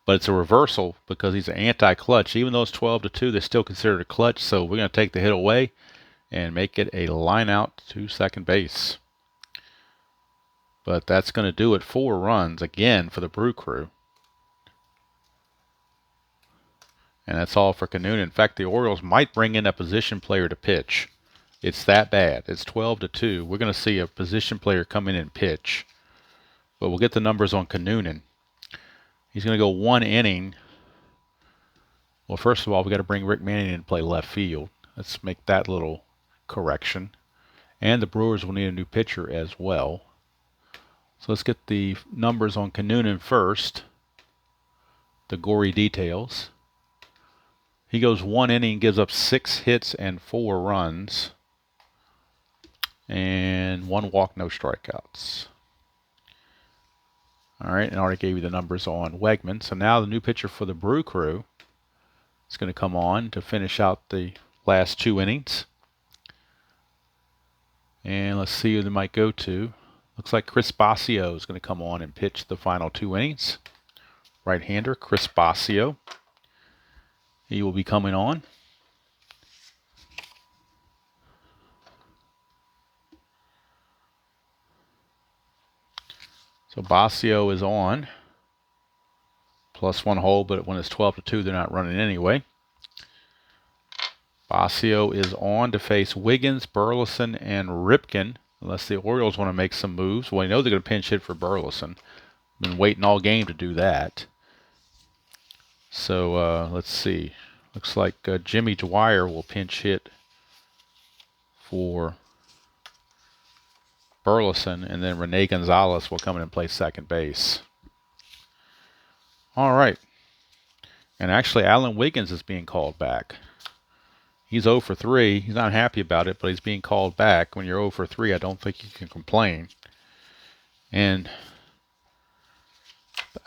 but it's a reversal because he's an anti-clutch. Even though it's 12-2, they still consider it a clutch, so we're going to take the hit away and make it a line out to second base. But that's going to do it. 4 runs again for the Brew Crew. And that's all for Canoon. In fact, the Orioles might bring in a position player to pitch. It's that bad. It's 12-2. We're going to see a position player come in and pitch. But we'll get the numbers on Canoon. He's going to go 1 inning. Well, first of all, we got to bring Rick Manning in to play left field. Let's make that little correction. And the Brewers will need a new pitcher as well. So let's get the numbers on Canoon first. The gory details. He goes 1 inning, gives up 6 hits and 4 runs. And 1 walk, no strikeouts. All right, and I already gave you the numbers on Wegman. So now the new pitcher for the Brew Crew is going to come on to finish out the last 2 innings. And let's see who they might go to. Looks like Chris Bosio is going to come on and pitch the final 2 innings. Right-hander, Chris Bosio. He will be coming on. So Bosio is on. +1 hole, but when it's 12-2, they're not running anyway. Bosio is on to face Wiggins, Burleson, and Ripken, unless the Orioles want to make some moves. Well, I know they're going to pinch hit for Burleson. Been waiting all game to do that. So let's see. Looks like Jimmy Dwyer will pinch hit for Burleson, and then Rene Gonzalez will come in and play second base. All right. And actually, Alan Wiggins is being called back. He's 0 for 3. He's not happy about it, but he's being called back. When you're 0 for 3, I don't think you can complain. And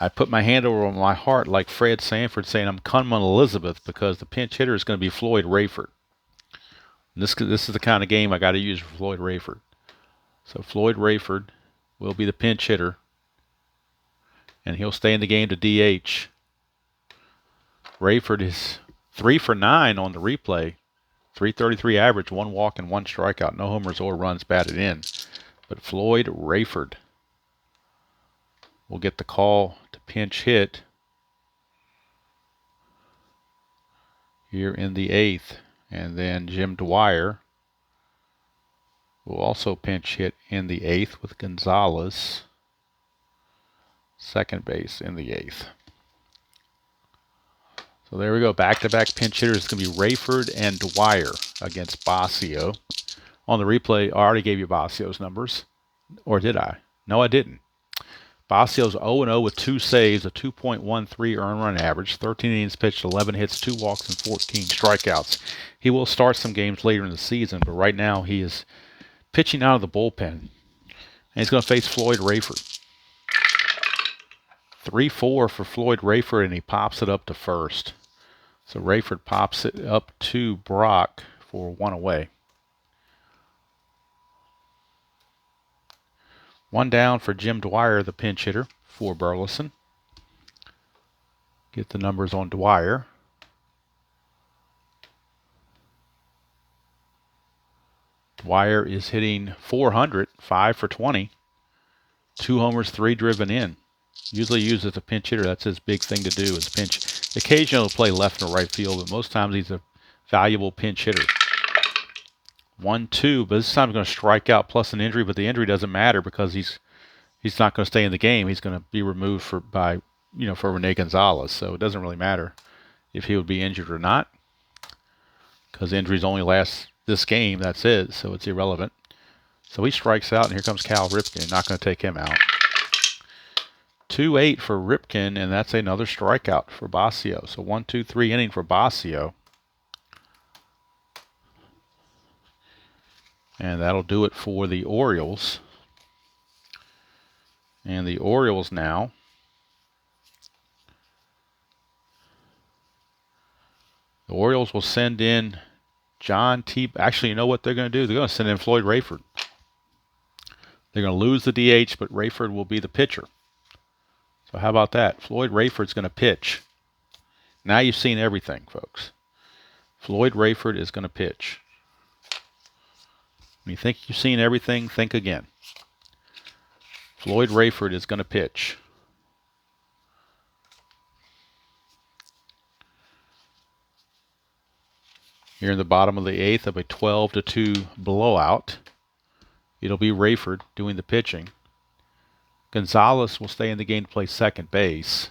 I put my hand over my heart like Fred Sanford saying I'm Cunman Elizabeth, because the pinch hitter is going to be Floyd Rayford. And this is the kind of game I got to use for Floyd Rayford. So Floyd Rayford will be the pinch hitter, and he'll stay in the game to DH. Rayford is 3 for 9 on the replay. 333 average, 1 walk and 1 strikeout. No homers or runs batted in. But Floyd Rayford will get the call to pinch hit here in the 8th. And then Jim Dwyer will also pinch hit in the 8th with Gonzalez, second base in the 8th. So there we go. Back-to-back pinch hitters. It's going to be Rayford and Dwyer against Bosio. On the replay, I already gave you Bosio's numbers. Or did I? No, I didn't. Bosio's 0-0 with 2 saves, a 2.13 earned run average, 13 innings pitched, 11 hits, 2 walks, and 14 strikeouts. He will start some games later in the season, but right now he is pitching out of the bullpen. And he's going to face Floyd Rayford. 3-4 for Floyd Rayford, and he pops it up to first. So Rayford pops it up to Brock for 1 away. 1 down for Jim Dwyer, the pinch hitter for Burleson. Get the numbers on Dwyer. Dwyer is hitting .400, 5 for 20. 2 homers, 3 driven in. Usually used as a pinch hitter. That's his big thing to do, is pinch. Occasionally he'll play left and right field, but most times he's a valuable pinch hitter. 1-2, but this time he's going to strike out plus an injury, but the injury doesn't matter because he's not going to stay in the game. He's going to be removed for Rene Gonzalez, so it doesn't really matter if he would be injured or not, because injuries only last this game. That's it, so it's irrelevant. So he strikes out, and here comes Cal Ripken. Not going to take him out. 2-8 for Ripken, and that's another strikeout for Bosio. So 1-2-3 inning for Bosio. And that'll do it for the Orioles. And the Orioles now the Orioles will send in John T. Actually, you know what they're going to do? They're going to send in Floyd Rayford. They're going to lose the DH, but Rayford will be the pitcher. So how about that? Floyd Rayford's going to pitch. Now you've seen everything, folks. Floyd Rayford is going to pitch. When you think you've seen everything, think again. Floyd Rayford is going to pitch. Here in the bottom of the 8th of a 12-2 blowout. It'll be Rayford doing the pitching. Gonzalez will stay in the game to play second base.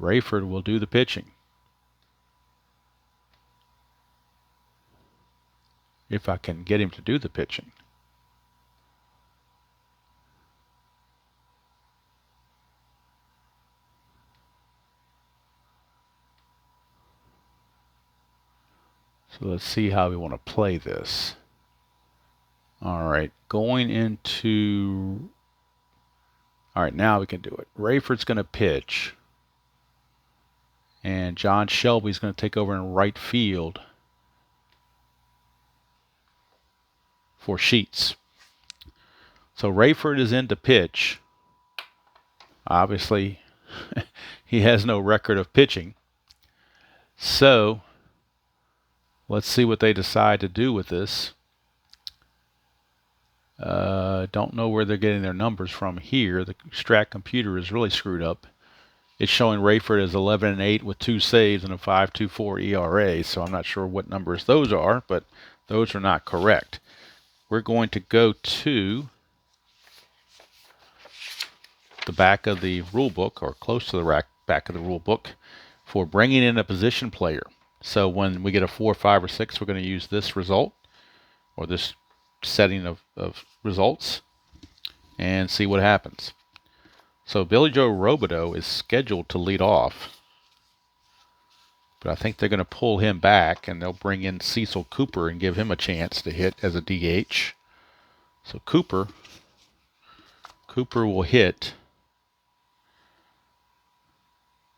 Rayford will do the pitching. If I can get him to do the pitching. So let's see how we want to play this. All right, going into... All right, now we can do it. Rayford's going to pitch. And John Shelby's going to take over in right field for Sheets. So Rayford is in to pitch. Obviously, he has no record of pitching. So let's see what they decide to do with this. Don't know where they're getting their numbers from here. The Strat computer is really screwed up. It's showing Rayford as 11-8 with 2 saves and a 5.24 ERA, so I'm not sure what numbers those are, but those are not correct. We're going to go to the back of the rule book, or close to the back of the rule book, for bringing in a position player. So when we get a 4, 5, or 6, we're going to use this result, or this setting of results, and see what happens. So Billy Joe Robideau is scheduled to lead off, but I think they're going to pull him back, and they'll bring in Cecil Cooper and give him a chance to hit as a DH. So Cooper will hit.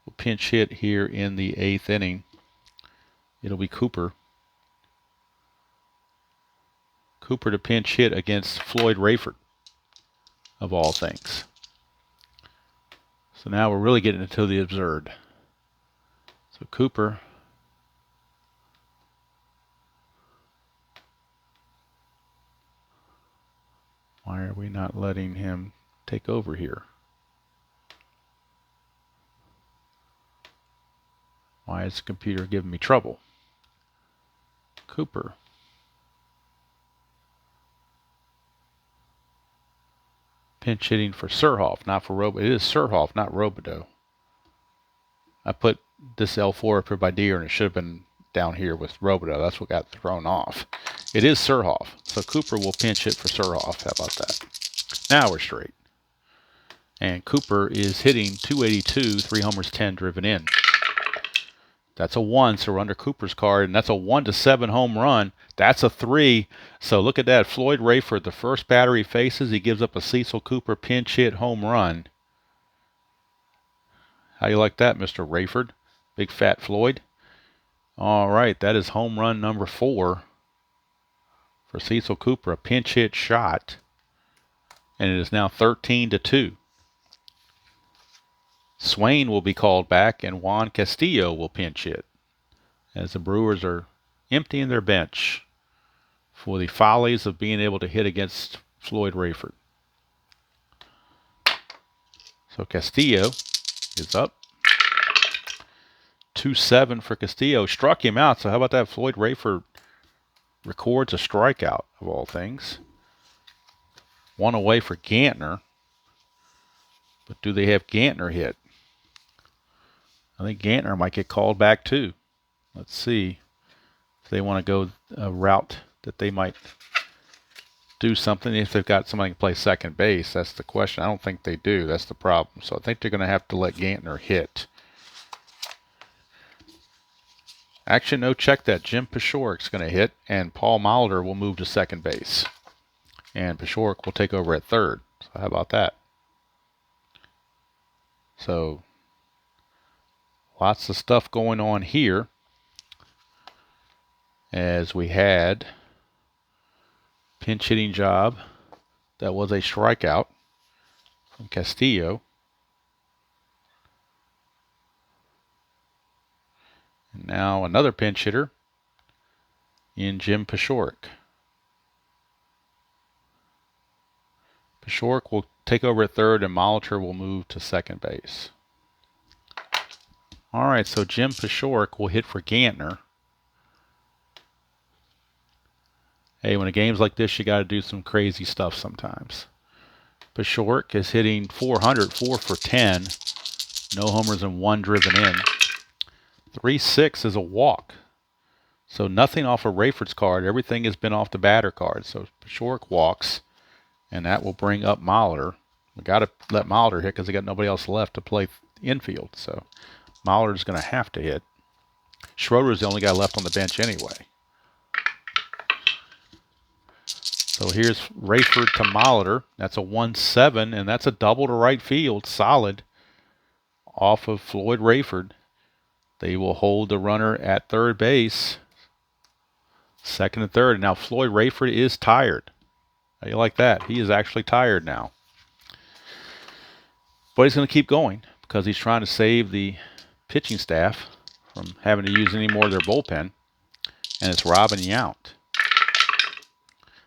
We'll pinch hit here in the 8th inning. It'll be Cooper. Cooper to pinch hit against Floyd Rayford, of all things. So now we're really getting into the absurd. So Cooper why are we not letting him take over here? Why is the computer giving me trouble? Cooper. Pinch hitting for Surhoff, not for Robideau. It is Surhoff, not Robideau. I put this L4 up here by Deere, and it should have been down here with Robideau. That's what got thrown off. It is Surhoff. So Cooper will pinch hit for Surhoff. How about that? Now we're straight. And Cooper is hitting .282, 3 homers, 10 driven in. That's a 1, so we're under Cooper's card, and that's a 1-7 home run. That's a 3. So look at that. Floyd Rayford, the first batter he faces, he gives up a Cecil Cooper pinch hit home run. How you like that, Mr. Rayford? Big fat Floyd. All right, that is home run number 4 for Cecil Cooper, a pinch hit shot. And it is now 13-2. Swain will be called back, and Juan Castillo will pinch hit, as the Brewers are emptying their bench for the follies of being able to hit against Floyd Rayford. So Castillo is up. 2-7 for Castillo. Struck him out, so how about that? Floyd Rayford records a strikeout, of all things. 1 away for Gantner. But do they have Gantner hit? I think Gantner might get called back too. Let's see if they want to go a route that they might do something. If they've got somebody to play second base, that's the question. I don't think they do. That's the problem. So I think they're going to have to let Gantner hit. Actually, no, check that. Jim Peshorik's going to hit, and Paul Molitor will move to second base. And Peshorik will take over at third. So how about that? So lots of stuff going on here, as we had pinch hitting job that was a strikeout from Castillo. And now another pinch hitter in Jim Peshorik. Peshorik will take over at third, and Molitor will move to second base. All right, so Jim Peshork will hit for Gantner. Hey, when a game's like this, you got to do some crazy stuff sometimes. Peshork is hitting 400, 4 for 10. No homers and 1 driven in. 3-6 is a walk. So nothing off of Rayford's card. Everything has been off the batter card. So Peshork walks, and that will bring up Molitor. We got to let Molitor hit because they got nobody else left to play infield. So Molitor's going to have to hit. Schroeder's the only guy left on the bench anyway. So here's Rayford to Molitor. That's a 1-7, and that's a double to right field. Solid off of Floyd Rayford. They will hold the runner at third base. Second and third. Now Floyd Rayford is tired. How you like that? He is actually tired now. But he's going to keep going because he's trying to save the pitching staff from having to use any more of their bullpen. And it's Robin Yount.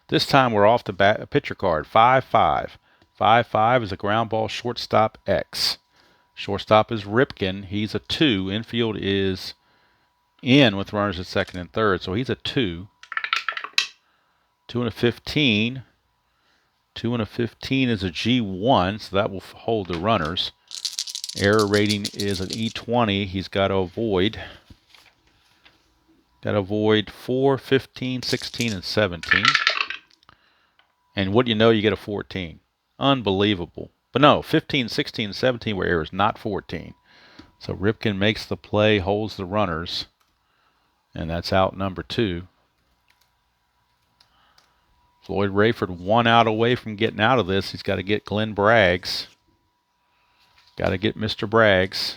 This time we're off the pitcher card. 5-5. 5-5 is a ground ball shortstop X. Shortstop is Ripken. He's a 2. Infield is in with runners at second and third. So he's a 2. 2 and a 15. 2 and a 15 is a G1, so that will hold the runners. Error rating is an E20. He's got to avoid. Got to avoid 4, 15, 16, and 17. And what do you know? You get a 14. Unbelievable. But no, 15, 16, 17 were errors, not 14. So Ripken makes the play, holds the runners, and that's out number 2. Floyd Rayford 1 out away from getting out of this. He's got to get Glenn Braggs. Got to get Mr. Braggs.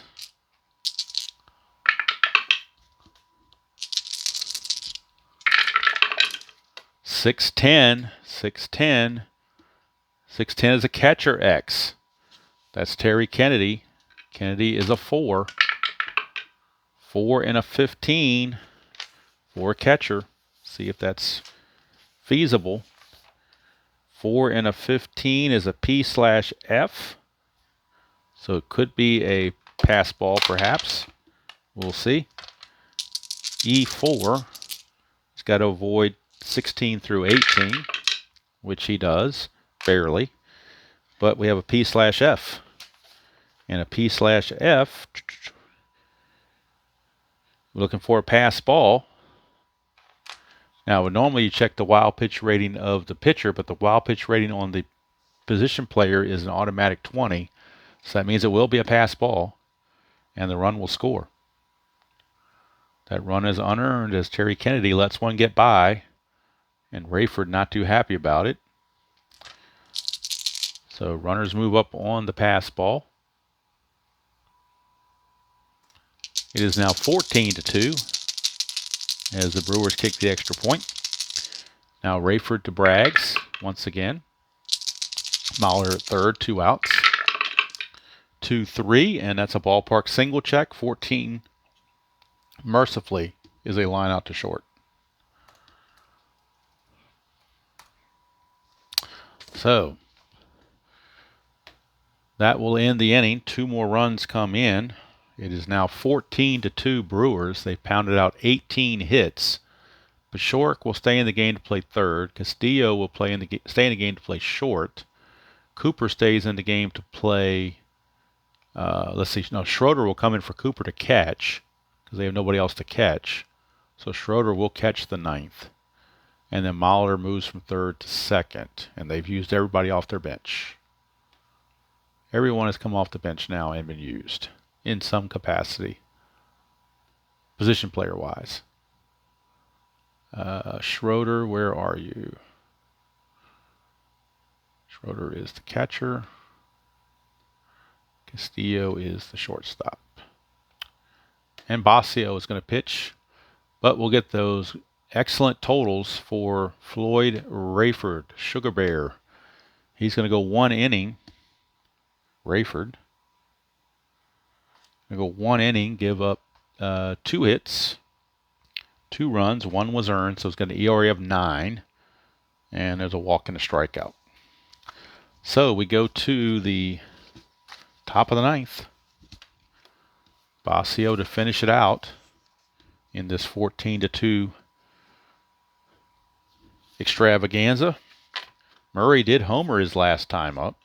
.610. 610 is a catcher X. That's Terry Kennedy. Kennedy is a 4. 4 and a 15 for a catcher. See if that's feasible. 4 and a 15 is a P/F. So it could be a pass ball perhaps. We'll see. E4. He's got to avoid 16 through 18, which he does, barely. But we have a P/F. And a P/F, we're looking for a pass ball. Now, normally you check the wild pitch rating of the pitcher, but the wild pitch rating on the position player is an automatic 20. So that means it will be a pass ball, and the run will score. That run is unearned as Terry Kennedy lets one get by, and Rayford not too happy about it. So runners move up on the pass ball. It is now 14-2 as the Brewers kick the extra point. Now Rayford to Braggs once again. Molitor at third, 2 outs. 2-3, and that's a ballpark single check. 14 mercifully is a line out to short. So that will end the inning. 2 more runs come in. It is now 14-2 Brewers. They've pounded out 18 hits. Peshork will stay in the game to play third. Castillo will stay in the game to play short. Cooper stays in the game to play. Let's see. No, Schroeder will come in for Cooper to catch because they have nobody else to catch. So Schroeder will catch the 9th. And then Molitor moves from third to second. And they've used everybody off their bench. Everyone has come off the bench now and been used in some capacity, position player wise. Schroeder, where are you? Schroeder is the catcher. Castillo is the shortstop. And Basio is going to pitch, but we'll get those excellent totals for Floyd Rayford, Sugar Bear. He's going to go 1 inning. Rayford. Go 1 inning, give up 2 hits, 2 runs, 1 was earned, so it's got an ERA of 9, and there's a walk and a strikeout. So we go to the top of the 9th. Basio to finish it out in this 14-2 extravaganza. Murray did homer his last time up.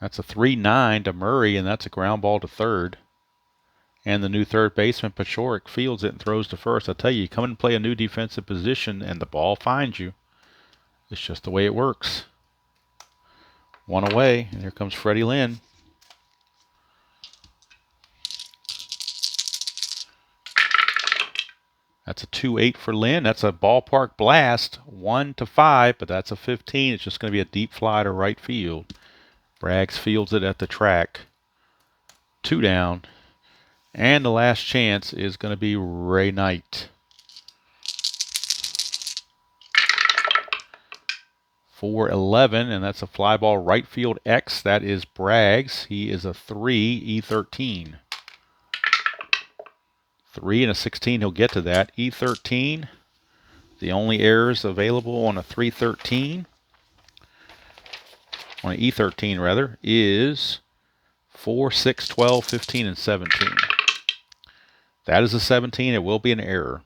That's a 3-9 to Murray, and that's a ground ball to third. And the new third baseman, Pachorik, fields it and throws to first. I tell you, you come and play a new defensive position, and the ball finds you. It's just the way it works. One away, and here comes Freddie Lynn. That's a 2-8 for Lynn. That's a ballpark blast, 1-5, but that's a 15. It's just going to be a deep fly to right field. Braggs fields it at the track. 2 down. And the last chance is going to be Ray Knight. 4-11, and that's a fly ball right field X. That is Braggs. He is a 3, E13. 3 and a 16, he'll get to that. E13, the only errors available on a 313, on an E13 rather, is 4, 6, 12, 15, and 17. That is a 17. It will be an error.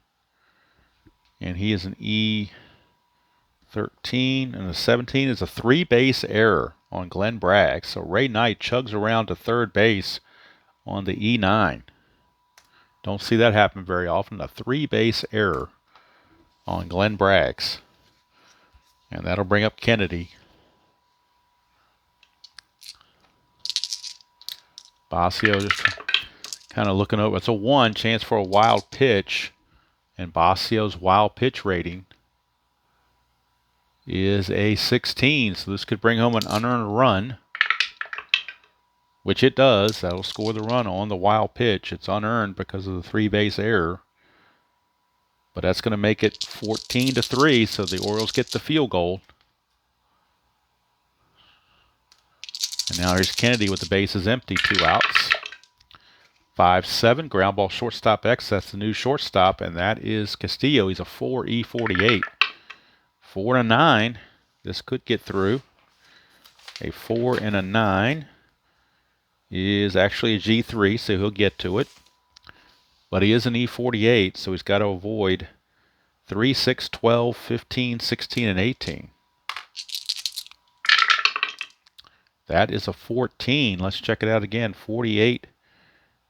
And he is an E13, and a 17 is a 3-base error on Glenn Braggs. So Ray Knight chugs around to third base on the E9. Don't see that happen very often. A 3-base error on Glenn Braggs. And that'll bring up Kennedy. Basio just kind of looking over. It's a 1, chance for a wild pitch. And Basio's wild pitch rating is a 16. So this could bring home an unearned run, which it does. That'll score the run on the wild pitch. It's unearned because of the 3-base error. But that's going to make it 14-3, so the Orioles get the field goal. And now here's Kennedy with the bases empty, 2 outs. 5-7, ground ball shortstop X. That's the new shortstop, and that is Castillo. He's a 4E48. 4-9. This could get through. A 4 and a 9 is actually a G3, so he'll get to it. But he is an E48, so he's got to avoid 3, 6, 12, 15, 16, and 18. That is a 14. Let's check it out again. 48.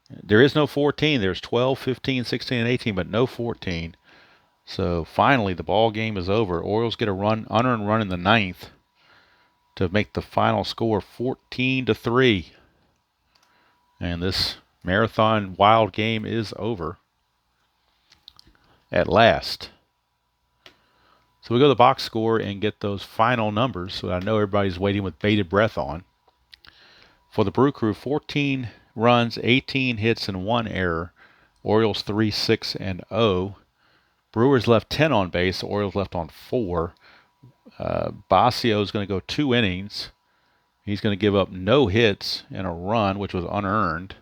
There is no 14. There's 12, 15, 16, and 18, but no 14. So finally, the ball game is over. Orioles get a unearned run in the 9th to make the final score 14-3. And this marathon wild game is over at last. So we go to the box score and get those final numbers. So I know everybody's waiting with bated breath on. For the Brew Crew, 14 runs, 18 hits, and 1 error. Orioles 3, 6, and 0. Brewers left 10 on base. The Orioles left on 4. Basio is going to go 2 innings. He's going to give up no hits and a run, which was unearned.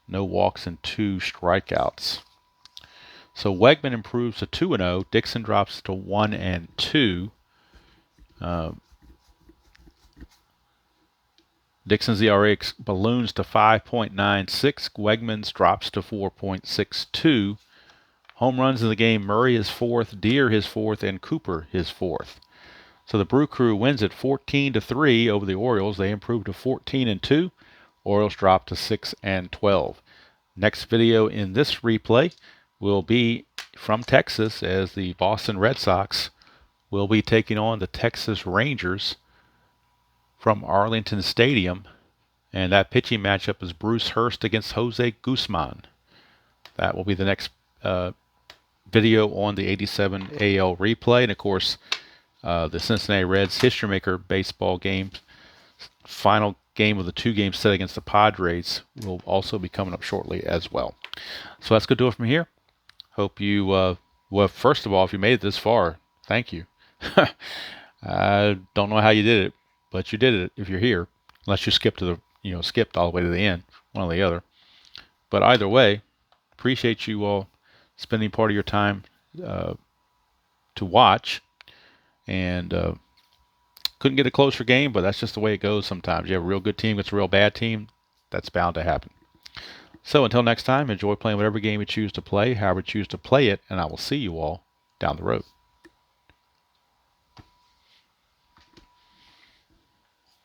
No walks and 2 strikeouts. So Wegman improves to 2-0. Dixon drops to 1-2. Dixon's ERA balloons to 5.96. Wegman's drops to 4.62. Home runs in the game, Murray is 4th, Deere his 4th, and Cooper his 4th. So the Brew Crew wins it 14-3 over the Orioles. They improve to 14-2. Orioles drop to 6-12. Next video in this replay will be from Texas, as the Boston Red Sox will be taking on the Texas Rangers from Arlington Stadium. And that pitching matchup is Bruce Hurst against Jose Guzman. That will be the next video on the 87 AL replay. And of course, the Cincinnati Reds History Maker baseball game, final game of the 2-game set against the Padres, will also be coming up shortly as well. So that's going to do it from here. Hope you, well, first of all, if you made it this far, thank you. I don't know how you did it, but you did it if you're here, unless you skipped skipped all the way to the end, one or the other. But either way, appreciate you all spending part of your time to watch. And Couldn't get a closer game, but that's just the way it goes sometimes. You have a real good team against a real bad team. That's bound to happen. So until next time, enjoy playing whatever game you choose to play, however you choose to play it, and I will see you all down the road.